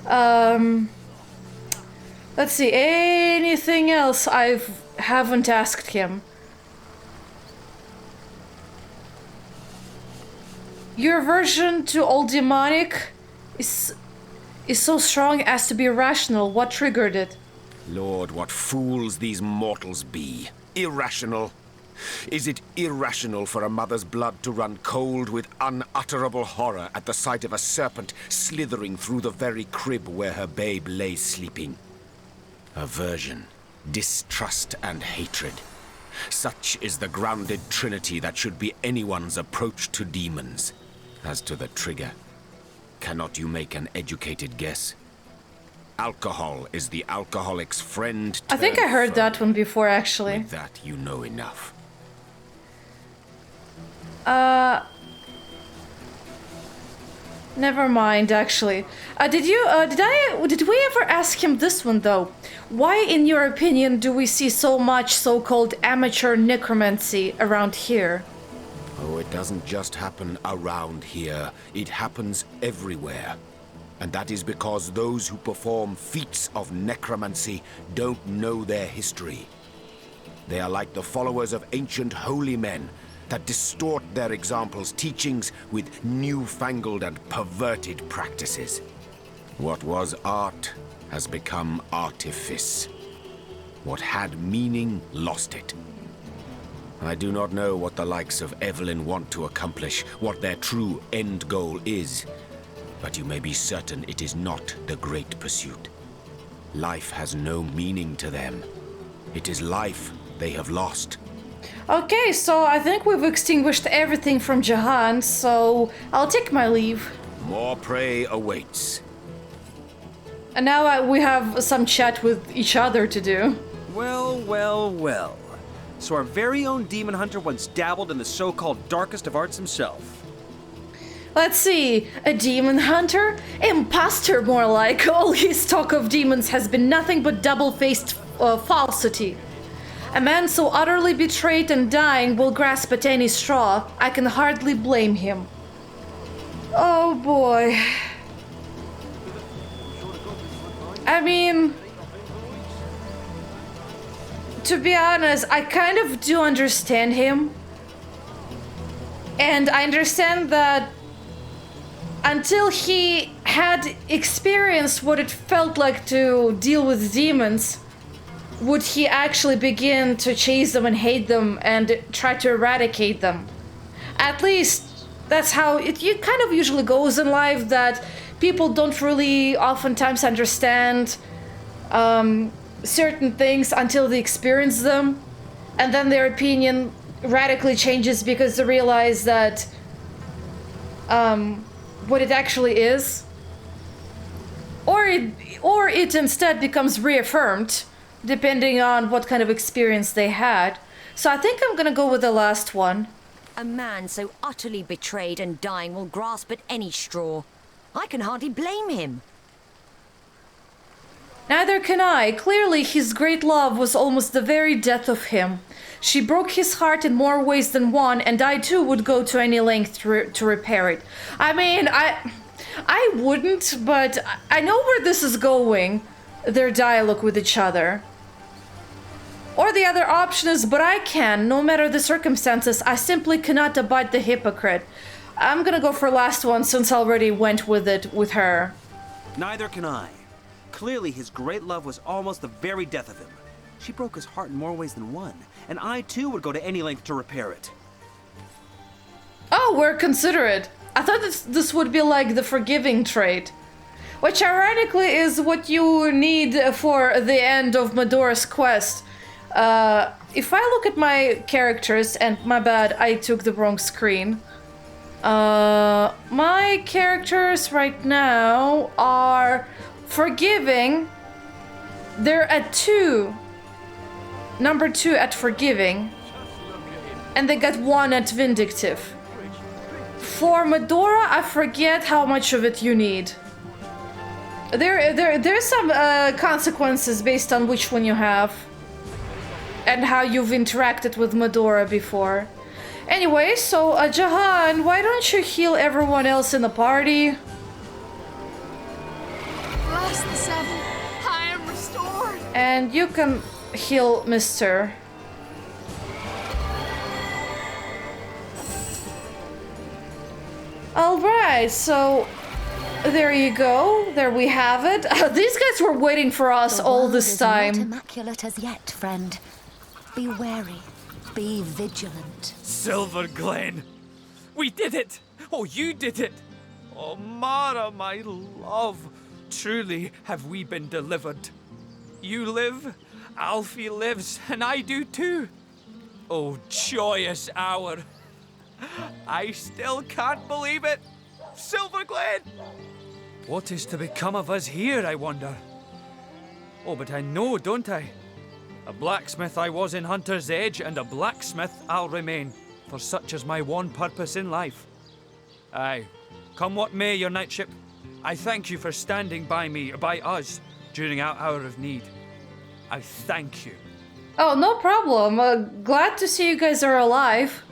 Let's see. Anything else I haven't asked him? Your aversion to all demonic is so strong as to be irrational. What triggered it? Lord, what fools these mortals be. Irrational. Is it irrational for a mother's blood to run cold with unutterable horror at the sight of a serpent slithering through the very crib where her babe lay sleeping? Aversion, distrust, and hatred. Such is the grounded trinity that should be anyone's approach to demons. As to the trigger, cannot you make an educated guess? Alcohol is the alcoholic's friend. I think I heard that one before, actually. With that, you know enough. Never mind, actually. Did we ever ask him this one, though? Why, in your opinion, do we see so much so-called amateur necromancy around here? Oh, it doesn't just happen around here. It happens everywhere. And that is because those who perform feats of necromancy don't know their history. They are like the followers of ancient holy men that distort their examples' teachings with newfangled and perverted practices. What was art has become artifice. What had meaning lost it. I do not know what the likes of Evelyn want to accomplish, what their true end goal is, but you may be certain it is not the great pursuit. Life has no meaning to them. It is life they have lost. Okay, so I think we've extinguished everything from Jahan, so I'll take my leave. More prey awaits. And now we have some chat with each other to do. Well, well, well. So our very own demon hunter once dabbled in the so-called darkest of arts himself. Let's see, a demon hunter? Imposter, more like. All his talk of demons has been nothing but double-faced falsity. A man so utterly betrayed and dying will grasp at any straw. I can hardly blame him. Oh boy. I mean, to be honest, I kind of do understand him. And I understand that until he had experienced what it felt like to deal with demons, would he actually begin to chase them and hate them and try to eradicate them? At least that's how it kind of usually goes in life, that people don't really oftentimes understand certain things until they experience them, and then their opinion radically changes because they realize that what it actually is, or it instead becomes reaffirmed depending on what kind of experience they had. So I think I'm gonna go with the last one. A man so utterly betrayed and dying will grasp at any straw. I can hardly blame him. Neither can I. Clearly, his great love was almost the very death of him. She broke his heart in more ways than one, and I too would go to any length to repair it. I mean, I wouldn't, but I know where this is going, their dialogue with each other. Or the other option is, but I can, no matter the circumstances, I simply cannot abide the hypocrite. I'm gonna go for last one since I already went with it with her. Neither can I. Clearly, his great love was almost the very death of him. She broke his heart in more ways than one, and I too would go to any length to repair it. Oh, we're considerate. I thought this would be like the forgiving trait, which ironically is what you need for the end of Medora's quest. If I look at my characters, and my bad, I took the wrong screen. My characters right now are forgiving. They're at 2. Number 2 at forgiving. And they got 1 at vindictive. For Medora, I forget how much of it you need. There's some consequences based on which one you have. And how you've interacted with Medora before. Anyway, so Jahan, why don't you heal everyone else in the party? Bless the Seven, I am restored. And you can heal Mr. Alright, so there you go. There we have it. These guys were waiting for us all this time. The world is not immaculate as yet, friend. Be wary. Be vigilant. Silver Glen! We did it! Oh, you did it! Oh, Mara, my love! Truly have we been delivered. You live, Alfie lives, and I do too. Oh, joyous hour! I still can't believe it! Silver Glen! What is to become of us here, I wonder? Oh, but I know, don't I? A blacksmith I was in Hunter's Edge, and a blacksmith I'll remain, for such is my one purpose in life. Aye, come what may, your knightship, I thank you for standing by me, by us, during our hour of need. I thank you. Oh, no problem. Glad to see you guys are alive.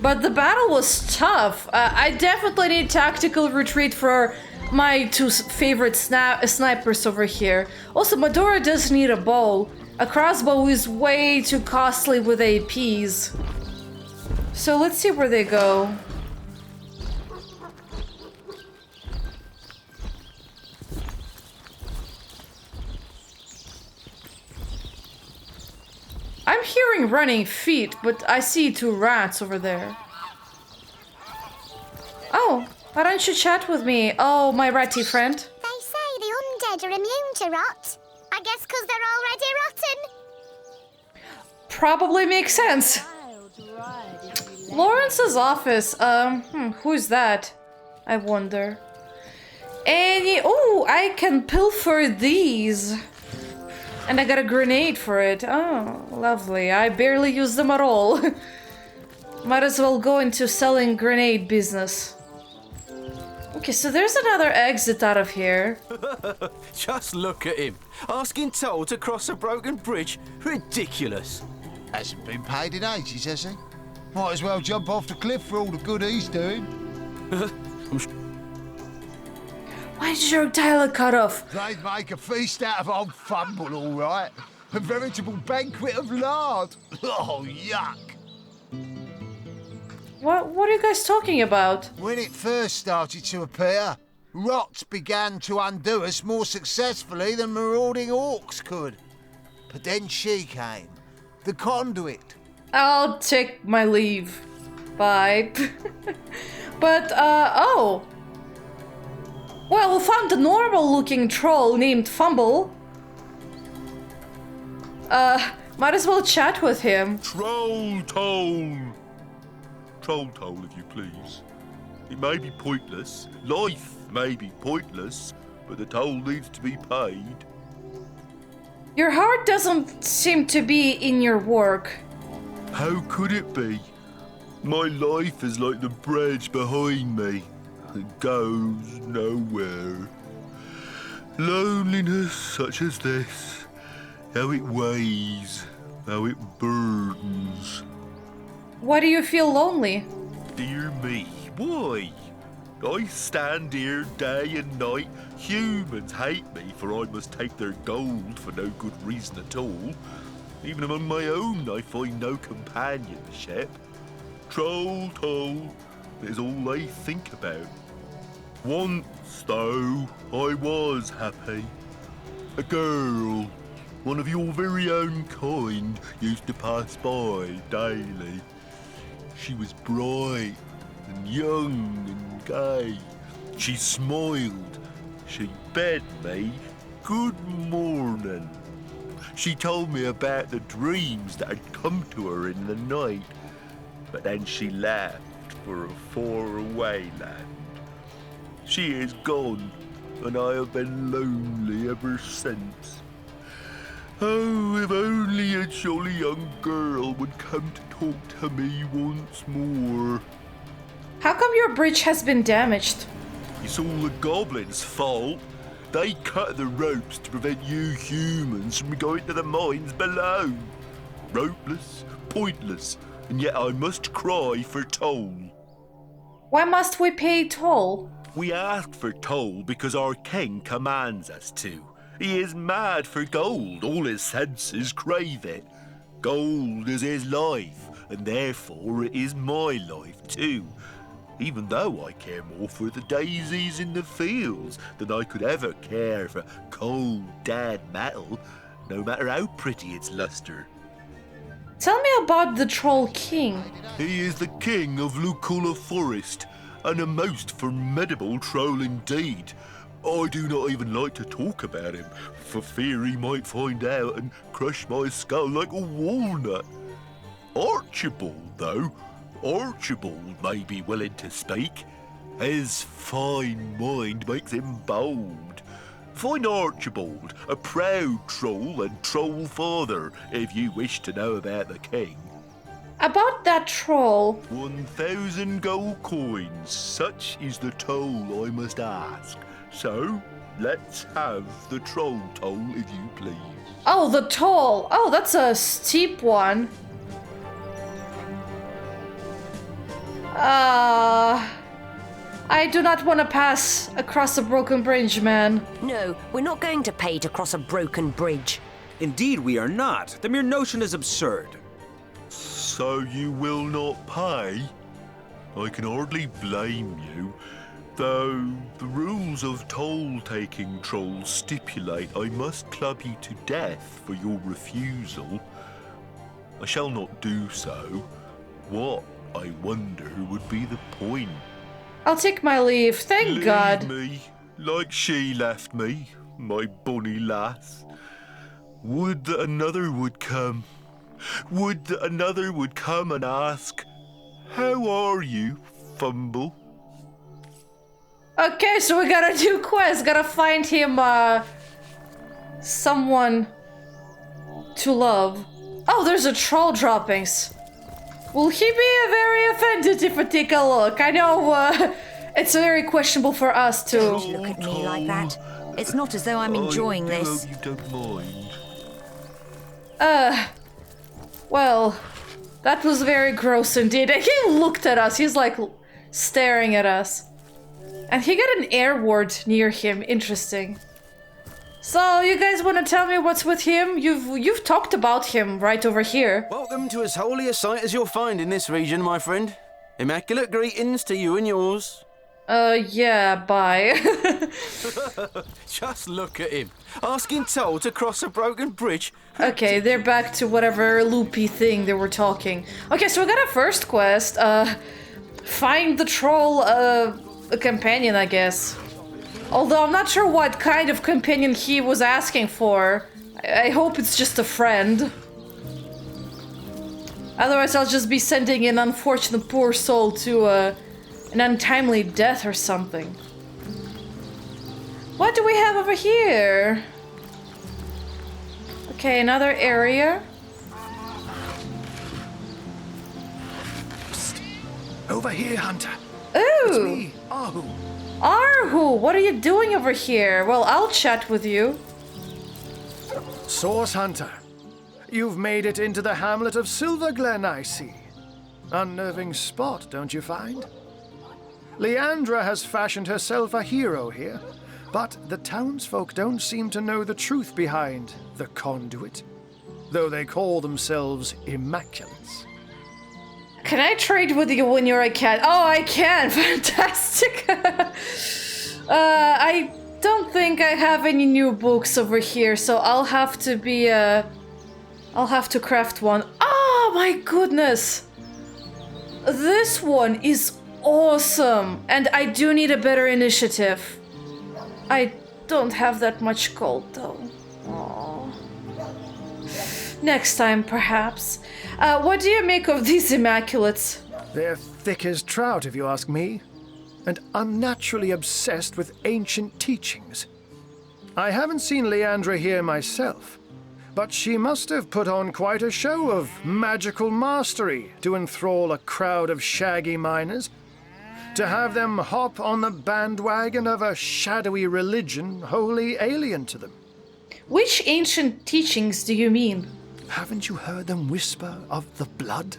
But the battle was tough. I definitely need tactical retreat for my 2 favorite snipers over here. Also, Medora does need a bow. A crossbow is way too costly with APs. So let's see where they go. I'm hearing running feet, but I see 2 rats over there. Oh, why don't you chat with me? Oh, my ratty friend. They say the undead are immune to rot. I guess because they're already rotten. Probably makes sense. Lawrence's office. Who's that? I wonder. Oh, I can pilfer these. And I got a grenade for it. Oh, lovely. I barely use them at all. Might as well go into selling grenade business. Okay, so there's another exit out of here. Just look at him. Asking toll to cross a broken bridge. Ridiculous. Hasn't been paid in ages, has he? Might as well jump off the cliff for all the good he's doing. Why did your dialogue cut off? They'd make a feast out of old Fumble, all right. A veritable banquet of lard. Oh, yuck. What are you guys talking about? When it first started to appear, rot began to undo us more successfully than marauding orcs could. But then she came, the conduit. I'll take my leave. Bye. But, oh. Well, we found a normal-looking troll named Fumble. Might as well chat with him. Troll toll! Troll toll, if you please. It may be pointless, life may be pointless, but the toll needs to be paid. Your heart doesn't seem to be in your work. How could it be? My life is like the bridge behind me. It goes nowhere. Loneliness such as this, how it weighs, how it burdens. Why do you feel lonely? Dear me, why? I stand here day and night. Humans hate me, for I must take their gold for no good reason at all. Even among my own, I find no companionship. Troll toll is all they think about. Once, though, I was happy. A girl, one of your very own kind, used to pass by daily. She was bright and young and gay. She smiled. She bade me good morning. She told me about the dreams that had come to her in the night. But then she left for a faraway land. She is gone, and I have been lonely ever since. Oh, if only a jolly young girl would come to talk to me once more. How come your bridge has been damaged? It's all the goblins' fault. They cut the ropes to prevent you humans from going to the mines below. Ropeless, pointless, and yet I must cry for toll. Why must we pay toll? We ask for toll because our king commands us to. He is mad for gold. All his senses crave it. Gold is his life, and therefore it is my life too. Even though I care more for the daisies in the fields than I could ever care for cold, dead metal, no matter how pretty its luster. Tell me about the Troll King. He is the king of Lucula Forest, and a most formidable troll indeed. I do not even like to talk about him, for fear he might find out and crush my skull like a walnut. Archibald, though, Archibald may be willing to speak. His fine mind makes him bold. Find Archibald, a proud troll and troll father, if you wish to know about the king. About that troll. 1,000 gold coins, such is the toll I must ask. So, let's have the troll toll, if you please. Oh, the toll. Oh, that's a steep one. I do not want to pass across a broken bridge, man. No, we're not going to pay to cross a broken bridge. Indeed, we are not. The mere notion is absurd. So you will not pay? I can hardly blame you, though the rules of toll-taking trolls stipulate I must club you to death for your refusal. I shall not do so. What, I wonder, would be the point? I'll take my leave, thank God. Leave me, like she left me, my bonny lass. Would that another would come. Would that another would come and ask, "How are you, Fumble?" Okay, so we gotta do quest. Gotta find him, someone to love. Oh, there's a troll droppings. Will he be very offended if we take a look? I know, it's very questionable for us to... Don't look at me like that. It's not as though I'm enjoying this. You don't mind. Well, that was very gross indeed. And he looked at us. He's like staring at us. And he got an air ward near him. Interesting. So, you guys want to tell me what's with him? You've talked about him right over here. Welcome to as holy a sight as you'll find in this region, my friend. Immaculate greetings to you and yours. Yeah, bye. Just look at him, asking toll to cross a broken bridge. Okay, they're back to whatever loopy thing they were talking. Okay, so we got a first quest. Find the troll, a companion, I guess. Although I'm not sure what kind of companion he was asking for. I hope it's just a friend. Otherwise, I'll just be sending an unfortunate poor soul to an untimely death or something. What do we have over here? Okay, another area. Psst. Over here, Hunter. Ooh! It's me, Ahu. Arhu, what are you doing over here? Well, I'll chat with you. Source Hunter. You've made it into the hamlet of Silverglen, I see. Unnerving spot, don't you find? Leandra has fashioned herself a hero here, but the townsfolk don't seem to know the truth behind the conduit, though they call themselves Immaculates. Can I trade with you when you're a cat? Oh, I can! Fantastic! I don't think I have any new books over here, so I'll have to be, I'll have to craft one. Oh my goodness! This one is awesome! And I do need a better initiative. I don't have that much gold, though. Aww. Next time, perhaps. What do you make of these Immaculates? They're thick as trout, if you ask me, and unnaturally obsessed with ancient teachings. I haven't seen Leandra here myself, but she must have put on quite a show of magical mastery to enthrall a crowd of shaggy miners, to have them hop on the bandwagon of a shadowy religion wholly alien to them. Which ancient teachings do you mean? Haven't you heard them whisper of the blood?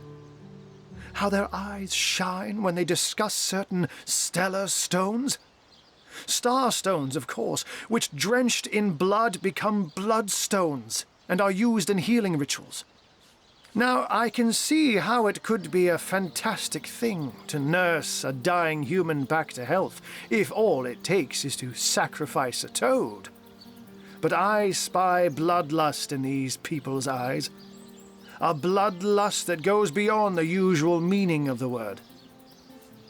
How their eyes shine when they discuss certain stellar stones? Star stones, of course, which drenched in blood become bloodstones and are used in healing rituals. Now, I can see how it could be a fantastic thing to nurse a dying human back to health, if all it takes is to sacrifice a toad. But I spy bloodlust in these people's eyes. A bloodlust that goes beyond the usual meaning of the word.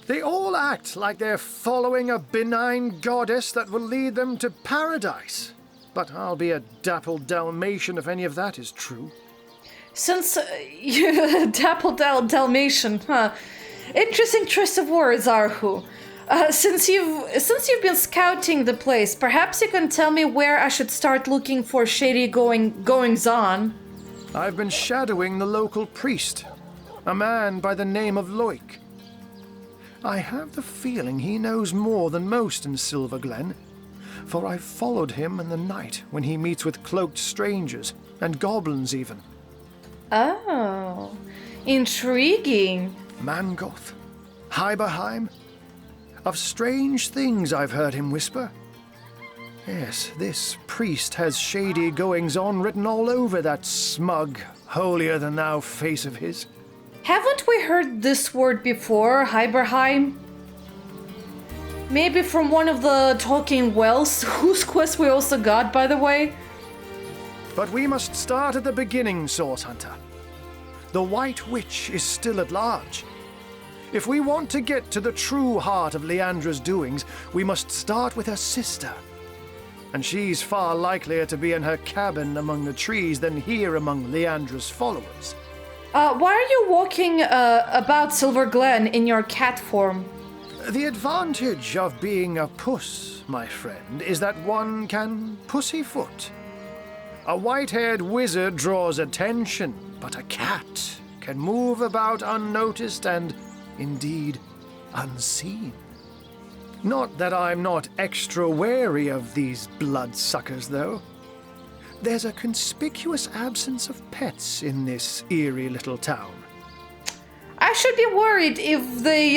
They all act like they're following a benign goddess that will lead them to paradise. But I'll be a dappled Dalmatian if any of that is true. Since you dappled Dalmatian, huh? Interesting choice of words, Arhu. Since you've been scouting the place, perhaps you can tell me where I should start looking for shady goings-on. I've been shadowing the local priest, a man by the name of Loic. I have the feeling he knows more than most in Silverglen, for I've followed him in the night when he meets with cloaked strangers, and goblins even. Oh, intriguing. Mangoth, Hyberheim. Of strange things I've heard him whisper. Yes, this priest has shady goings-on written all over that smug, holier-than-thou face of his. Haven't we heard this word before, Hyberheim? Maybe from one of the Talking Wells, whose quest we also got, by the way? But we must start at the beginning, Source Hunter. The White Witch is still at large. If we want to get to the true heart of Leandra's doings, we must start with her sister. And she's far likelier to be in her cabin among the trees than here among Leandra's followers. Why are you walking about Silverglen in your cat form? The advantage of being a puss, my friend, is that one can pussyfoot. A white-haired wizard draws attention, but a cat can move about unnoticed and, indeed, unseen. Not that I'm not extra wary of these bloodsuckers, though. There's a conspicuous absence of pets in this eerie little town. I should be worried if they,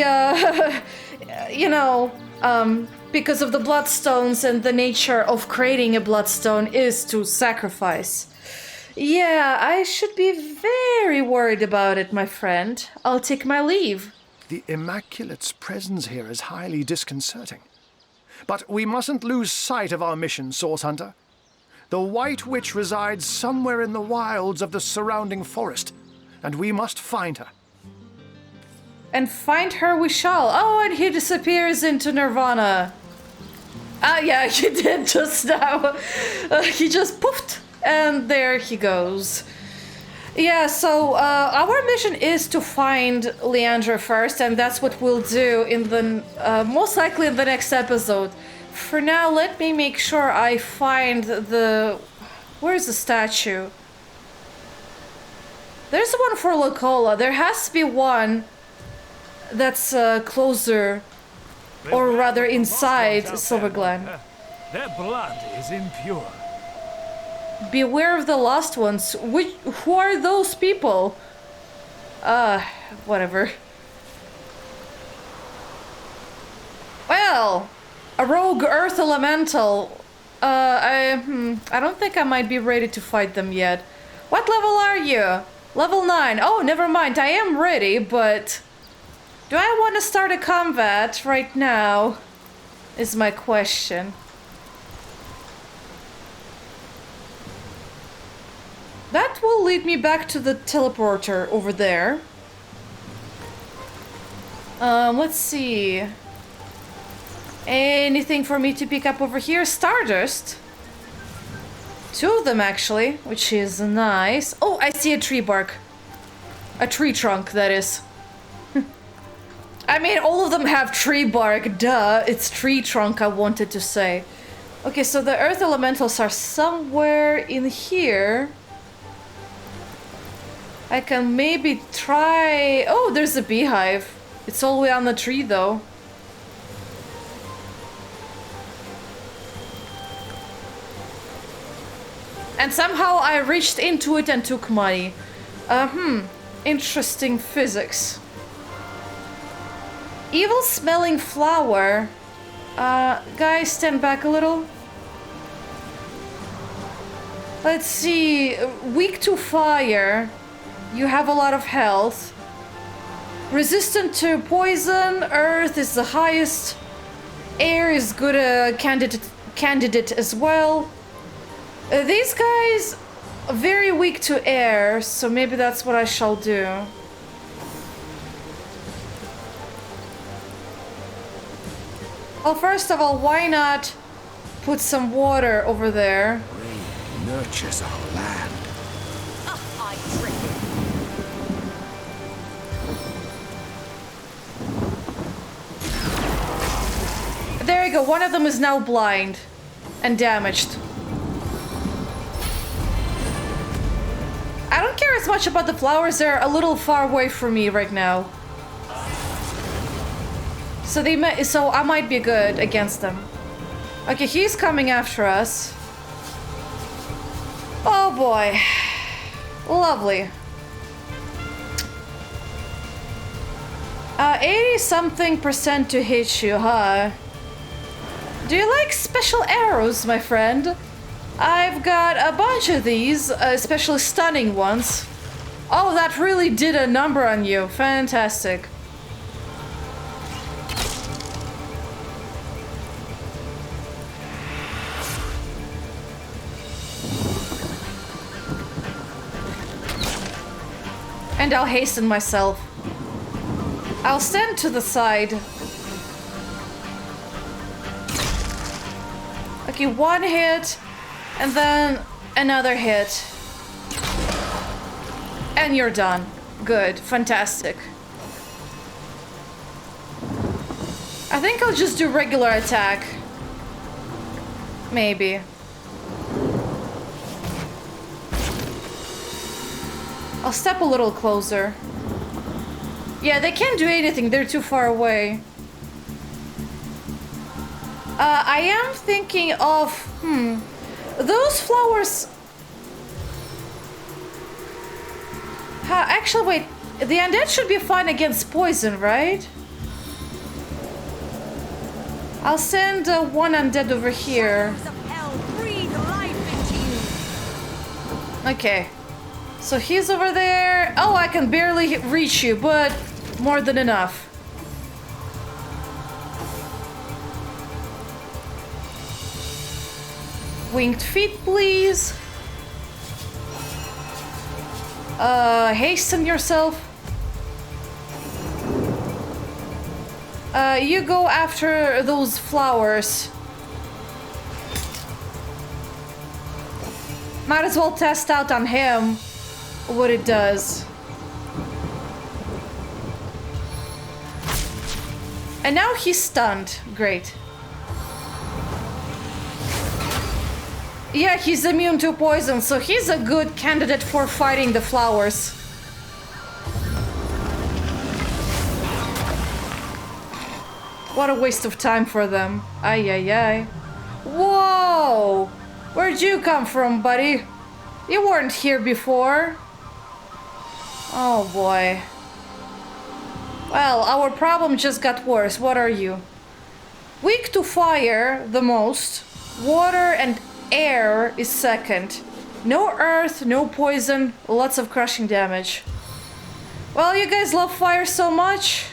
because of the bloodstones and the nature of creating a bloodstone is to sacrifice. Yeah, I should be very worried about it, my friend. I'll take my leave. The Immaculate's presence here is highly disconcerting. But we mustn't lose sight of our mission, Source Hunter. The White Witch resides somewhere in the wilds of the surrounding forest, and we must find her. And find her we shall. Oh, and he disappears into Nirvana. Ah, yeah, he did just now. He just poofed And there he goes. Yeah, so our mission is to find Leandra first, and that's what we'll do in the most likely in the next episode. For now, let me make sure I find the... Where's the statue? There's one for Locola. There has to be one that's closer, or rather inside Silverglen. Their blood is impure. Beware of the lost ones. Who are those people? Whatever. Well, a rogue earth elemental. I don't think I might be ready to fight them yet. What level are you? Level 9. Oh, never mind. I am ready, but do I want to start a combat right now? Is my question. That will lead me back to the teleporter over there. Let's see. Anything for me to pick up over here? Stardust. 2 of them actually, which is nice. Oh, I see a tree bark. A tree trunk, that is. I mean, all of them have tree bark, duh. It's tree trunk, I wanted to say. Okay, so the earth elementals are somewhere in here. I can maybe try... Oh, there's a beehive. It's all the way on the tree, though. And somehow I reached into it and took money. Interesting physics. Evil-smelling flower. Guys, stand back a little. Let's see. Weak to fire. You have a lot of health. Resistant to poison. Earth is the highest. Air is good candidate as well. These guys are very weak to air, so maybe that's what I shall do. Well, first of all, why not put some water over there? Rain nurtures our land. I trick it. There you go, one of them is now blind and damaged. I don't care as much about the flowers, they're a little far away from me right now. So I might be good against them. Okay, he's coming after us. Oh boy. Lovely. 80-something% to hit you, huh? Do you like special arrows, my friend? I've got a bunch of these, especially stunning ones. Oh, that really did a number on you. Fantastic. And I'll hasten myself. I'll stand to the side. Okay, one hit. And then another hit. And you're done. Good. Fantastic. I think I'll just do regular attack. Maybe. I'll step a little closer. Yeah, they can't do anything. They're too far away. I am thinking of... Those flowers... Actually, wait. The undead should be fine against poison, right? I'll send one undead over here. Okay. So he's over there. Oh, I can barely reach you, but more than enough. Winged feet, please. Hasten yourself. You go after those flowers. Might as well test out on him what it does. And now he's stunned. Great. Yeah, he's immune to poison, so he's a good candidate for fighting the flowers. What a waste of time for them. Ay, ay, ay. Whoa! Where'd you come from, buddy? You weren't here before. Oh, boy. Well, our problem just got worse. What are you? Weak to fire, the most. Water and air is second. No earth, no poison, lots of crushing damage. Well, you guys love fire so much.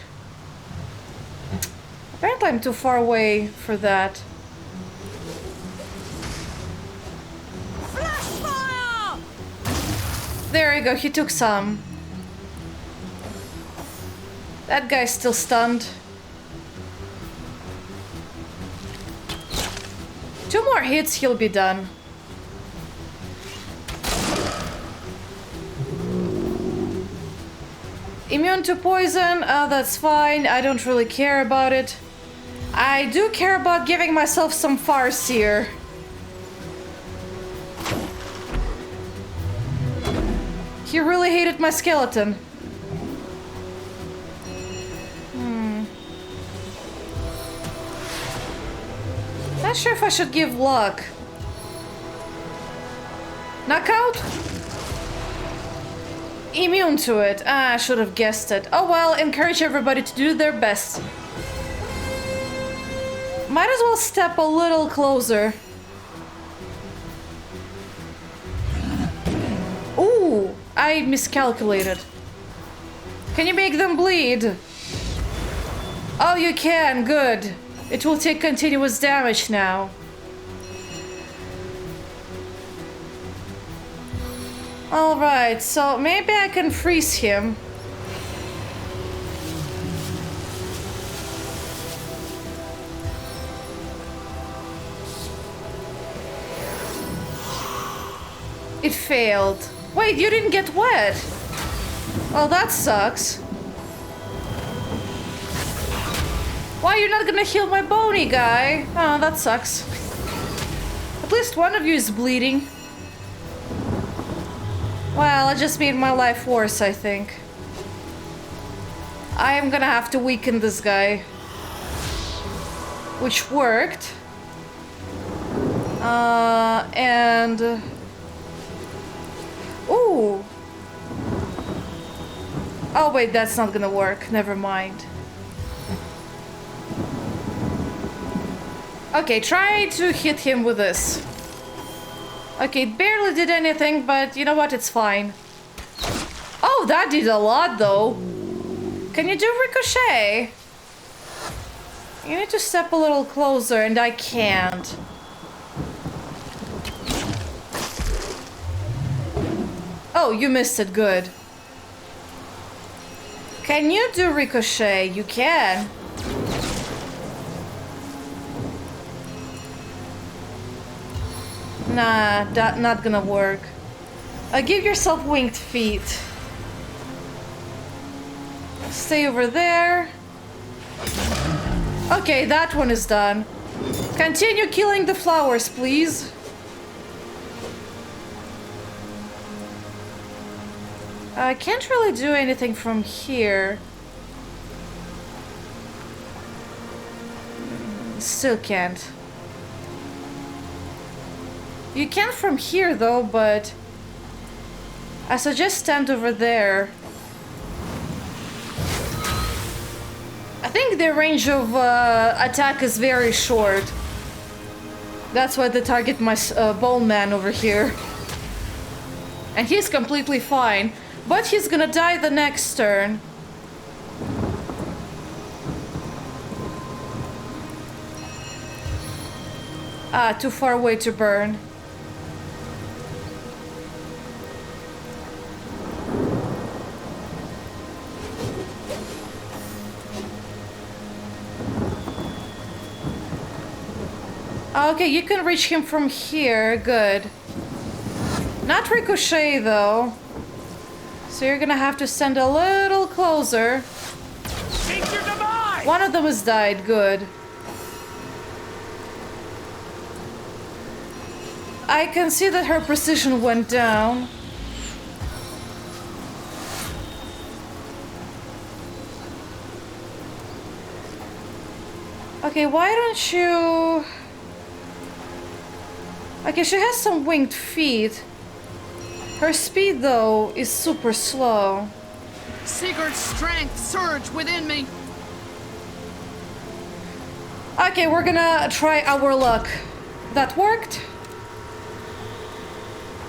Apparently I'm too far away for that. Flash fire! There you go, he took some. That guy's still stunned. 2 more hits, he'll be done. Immune to poison, that's fine. I don't really care about it. I do care about giving myself some Farseer. He really hated my skeleton. Not sure if I should give luck. Knockout? Immune to it. Ah, I should have guessed it. Oh well, encourage everybody to do their best. Might as well step a little closer. Ooh, I miscalculated. Can you make them bleed? Oh, you can. Good. It will take continuous damage now. Alright, so maybe I can freeze him. It failed. Wait, you didn't get wet? Well, that sucks. Why you're not gonna heal my bony guy? Oh, that sucks. At least one of you is bleeding. Well, I just made my life worse, I think. I am gonna have to weaken this guy. Which worked. And... Ooh! Oh wait, that's not gonna work. Never mind. Okay, try to hit him with this. Okay, it barely did anything, but you know what? It's fine. Oh, that did a lot, though. Can you do ricochet? You need to step a little closer, and I can't. Oh, you missed it. Good. Can you do ricochet? You can. Nah, that not gonna work. Give yourself winged feet. Stay over there. Okay, that one is done. Continue killing the flowers, please. I can't really do anything from here. Still can't. You can from here though, but I suggest stand over there. I think the range of attack is very short. That's why they target my bone man over here. And he's completely fine, but he's gonna die the next turn. Ah, too far away to burn. Okay, you can reach him from here. Good. Not ricochet, though. So you're gonna have to stand a little closer. One of them has died. Good. I can see that her precision went down. Okay, why don't you... Okay, she has some winged feet. Her speed, though, is super slow. Sigurd's strength surge within me. Okay, we're gonna try our luck. That worked.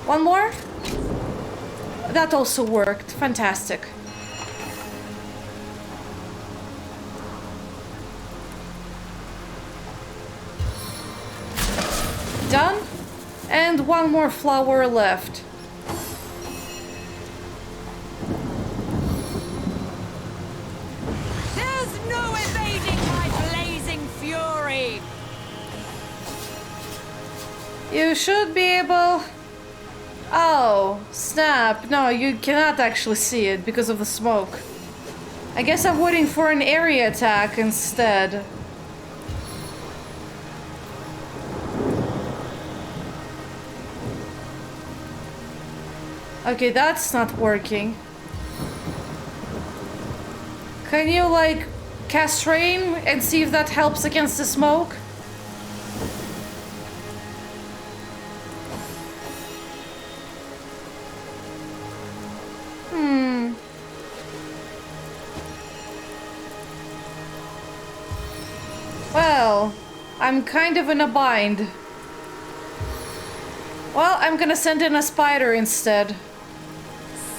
One more. That also worked. Fantastic. Done. And one more flower left. There's no evading my blazing fury! You should be able... Oh, snap. No, you cannot actually see it because of the smoke. I guess I'm waiting for an area attack instead. Okay, that's not working. Can you, like, cast rain and see if that helps against the smoke? Well, I'm kind of in a bind. Well, I'm gonna send in a spider instead.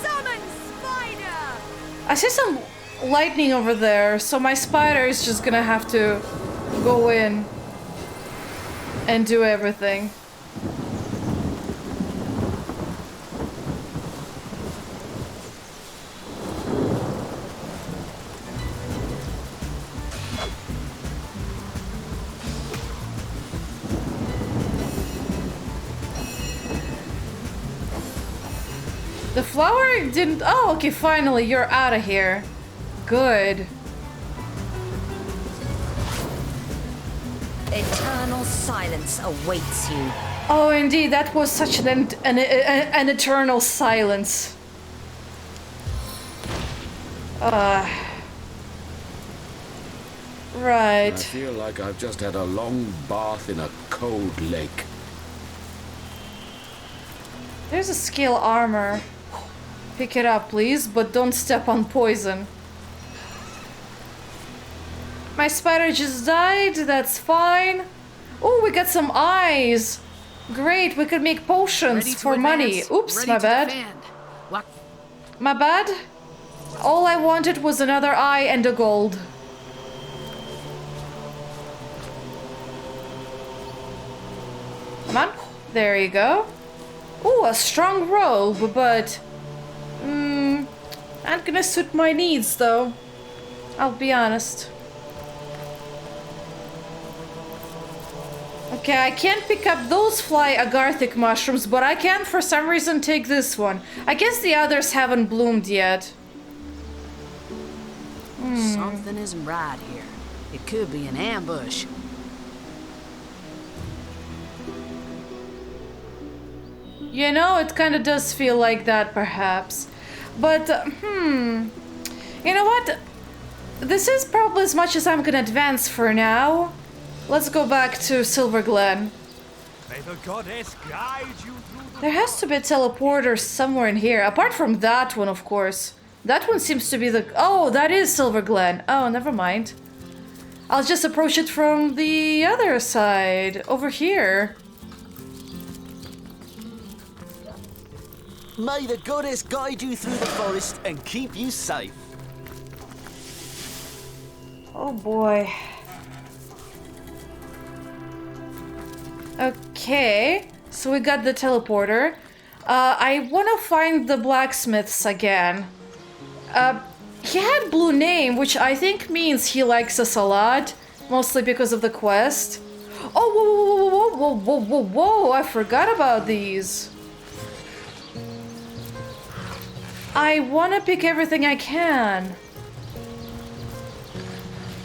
Summon spider! I see some lightning over there, so my spider is just gonna have to go in and do everything. The flower didn't... Oh, okay, finally, you're out of here. Good. Eternal silence awaits you. Oh, indeed, that was such an eternal silence. Right. I feel like I've just had a long bath in a cold lake. There's a scale armor. Pick it up, please, but don't step on poison. My spider just died, that's fine. Oh, we got some eyes. Great, we could make potions for money. Oops, my bad. My bad. All I wanted was another eye and a gold. Come on, there you go. Ooh, a strong robe, but... not gonna suit my needs, though. I'll be honest. Okay, I can't pick up those fly agarthic mushrooms, but I can, for some reason, take this one. I guess the others haven't bloomed yet. Something isn't right here. It could be an ambush. You know, it kind of does feel like that, perhaps. But, You know what? This is probably as much as I'm gonna advance for now. Let's go back to Silver Glen. May the goddess guide you through the... There has to be a teleporter somewhere in here, apart from that one, of course. That one seems to be the... Oh, that is Silver Glen. Oh, never mind. I'll just approach it from the other side, over here. May the goddess guide you through the forest and keep you safe. Oh boy. Okay, so we got the teleporter. I want to find the blacksmiths again. He had blue name, which I think means he likes us a lot, mostly because of the quest. Oh, whoa, whoa, whoa, whoa, whoa, whoa, whoa, whoa, I forgot about these. I wanna pick everything I can.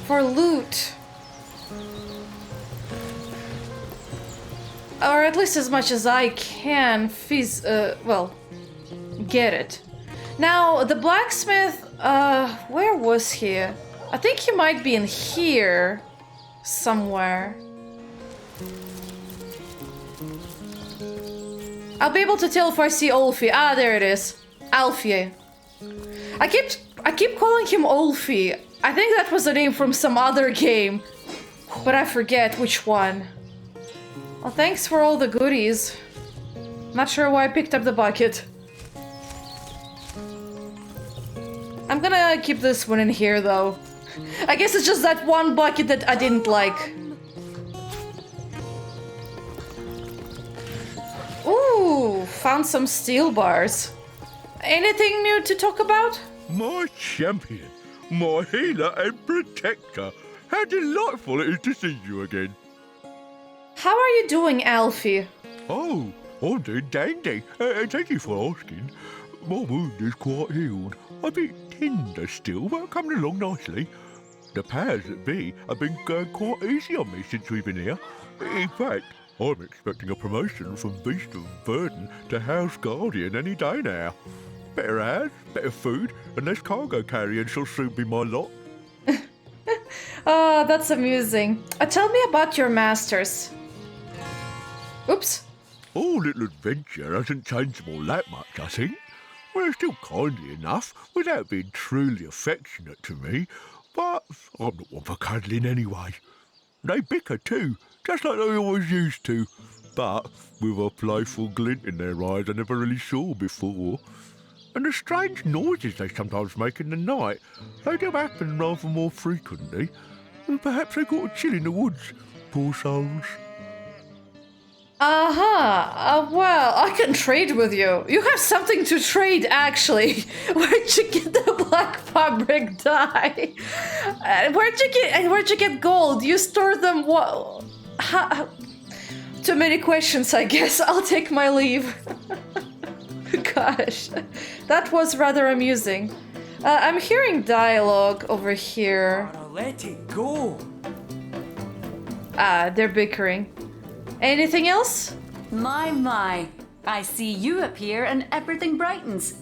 For loot. Or at least as much as I can get it. Now, the blacksmith, where was he? I think he might be in here somewhere. I'll be able to tell if I see ALFIE. Ah, there it is. ALFIE. I keep calling him ALFIE. I think that was a name from some other game, but I forget which one. Well, thanks for all the goodies. Not sure why I picked up the bucket. I'm gonna keep this one in here, though. I guess it's just that one bucket that I didn't like. Ooh, found some steel bars. Anything new to talk about? My champion, my healer and protector. How delightful it is to see you again. How are you doing, ALFIE? Oh, I'm doing dandy. Thank you for asking. My wound is quite healed. A bit tender still, but coming along nicely. The powers that be have been going quite easy on me since we've been here. In fact, I'm expecting a promotion from Beast of Burden to House Guardian any day now. Better house, better food, and less cargo carrying shall soon be my lot. Oh, that's amusing. Tell me about your masters. Oops. Our little adventure hasn't changed them all that much, I think. They're still kindly enough, without being truly affectionate to me, but I'm not one for cuddling anyway. They bicker too, just like they always used to, but with a playful glint in their eyes I never really saw before. And the strange noises they sometimes make in the night, they do happen rather more frequently. Perhaps they got a chill in the woods, poor souls. Well, I can trade with you. You have something to trade, actually. Where'd you get the black fabric dye? Where'd you get gold? You store them what? Too many questions, I guess. I'll take my leave. Gosh, that was rather amusing. I'm hearing dialogue over here. Let it go. Ah, they're bickering. Anything else? My. I see you appear and everything brightens.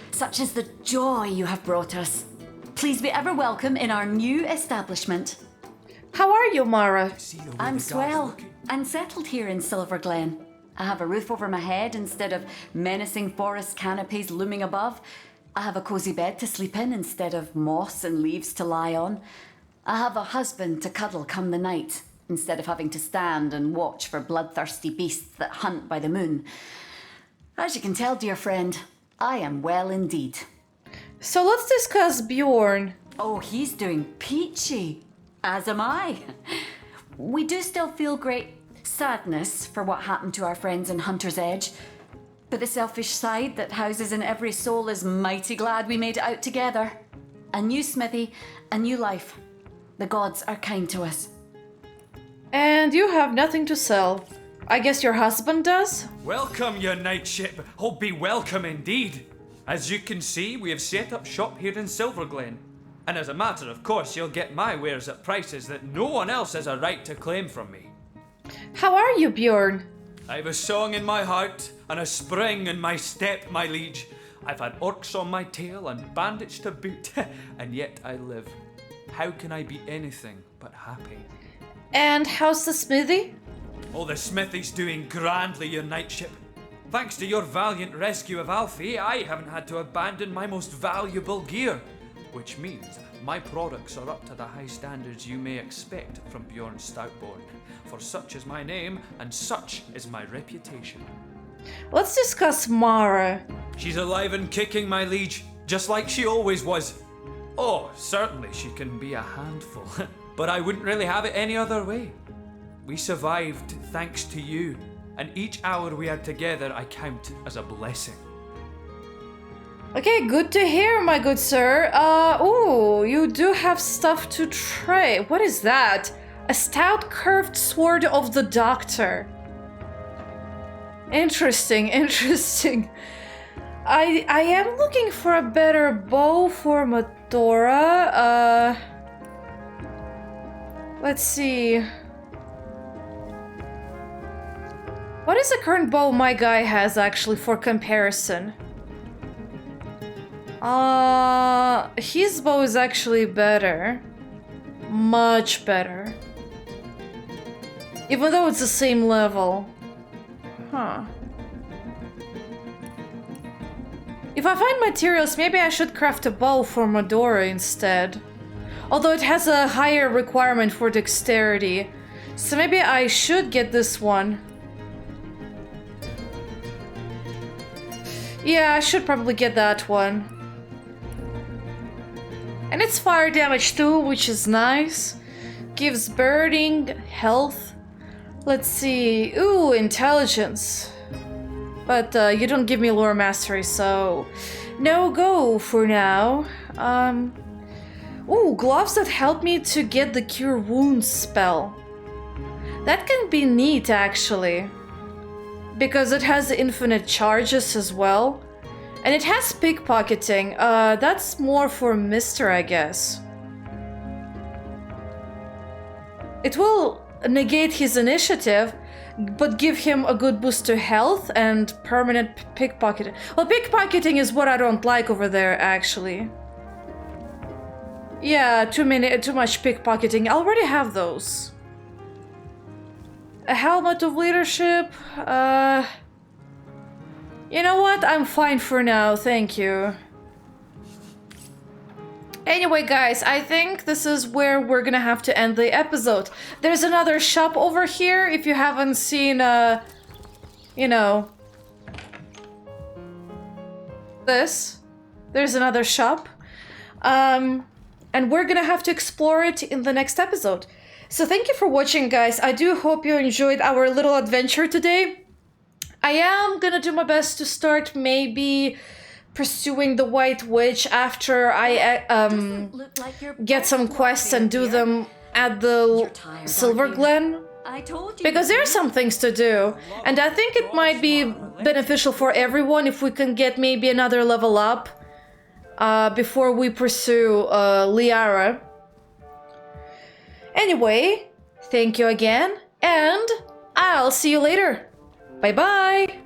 Such is the joy you have brought us. Please be ever welcome in our new establishment. How are you, Mara? I'm swell and settled here in Silver Glen. I have a roof over my head instead of menacing forest canopies looming above. I have a cosy bed to sleep in instead of moss and leaves to lie on. I have a husband to cuddle come the night, instead of having to stand and watch for bloodthirsty beasts that hunt by the moon. As you can tell, dear friend, I am well indeed. So let's discuss Bjorn. Oh, he's doing peachy. As am I. We do still feel great sadness for what happened to our friends in Hunter's Edge, but the selfish side that houses in every soul is mighty glad we made it out together. A new smithy, a new life. The gods are kind to us. And you have nothing to sell. I guess your husband does? Welcome, your knightship. Oh, be welcome indeed. As you can see, we have set up shop here in Silverglen. And as a matter of course, you'll get my wares at prices that no one else has a right to claim from me. How are you, Bjorn? I've a song in my heart and a spring in my step, my liege. I've had orcs on my tail and bandits to boot, and yet I live. How can I be anything but happy? And how's the smithy? Oh, the smithy's doing grandly, your knightship. Thanks to your valiant rescue of ALFIE, I haven't had to abandon my most valuable gear, which means my products are up to the high standards you may expect from Bjorn Stoutborn, for such is my name and such is my reputation. Let's discuss Mara. She's alive and kicking, my liege, just like she always was. Oh, certainly she can be a handful, but I wouldn't really have it any other way. We survived thanks to you, and each hour we are together I count as a blessing. Okay, good to hear, my good sir. Ooh, you do have stuff to trade. What is that? A stout curved sword of the doctor. Interesting. I am looking for a better bow for Medora. Let's see. What is the current bow my guy has actually for comparison? His bow is actually better. Much better. Even though it's the same level. Huh. If I find materials, maybe I should craft a bow for Medora instead. Although it has a higher requirement for dexterity. So maybe I should get this one. Yeah, I should probably get that one. And it's fire damage too, which is nice. Gives burning, health. Let's see. Ooh, intelligence. But you don't give me lore mastery, so no go for now. Ooh, gloves that help me to get the cure wounds spell. That can be neat actually. Because it has infinite charges as well. And it has pickpocketing. That's more for Mister, I guess. It will negate his initiative, but give him a good boost to health and permanent pickpocketing. Well, pickpocketing is what I don't like over there, actually. Yeah, too much pickpocketing. I already have those. A helmet of leadership. You know what? I'm fine for now, thank you. Anyway, guys, I think this is where we're gonna have to end the episode. There's another shop over here, if you haven't seen, you know, this. There's another shop. And we're gonna have to explore it in the next episode. So thank you for watching, guys. I do hope you enjoyed our little adventure today. I am gonna do my best to start maybe pursuing the White Witch after I get some quests and do them at the Silver Glen. Because there are some things to do, and I think it might be beneficial for everyone if we can get maybe another level up before we pursue Liara. Anyway, thank you again, and I'll see you later. Bye-bye!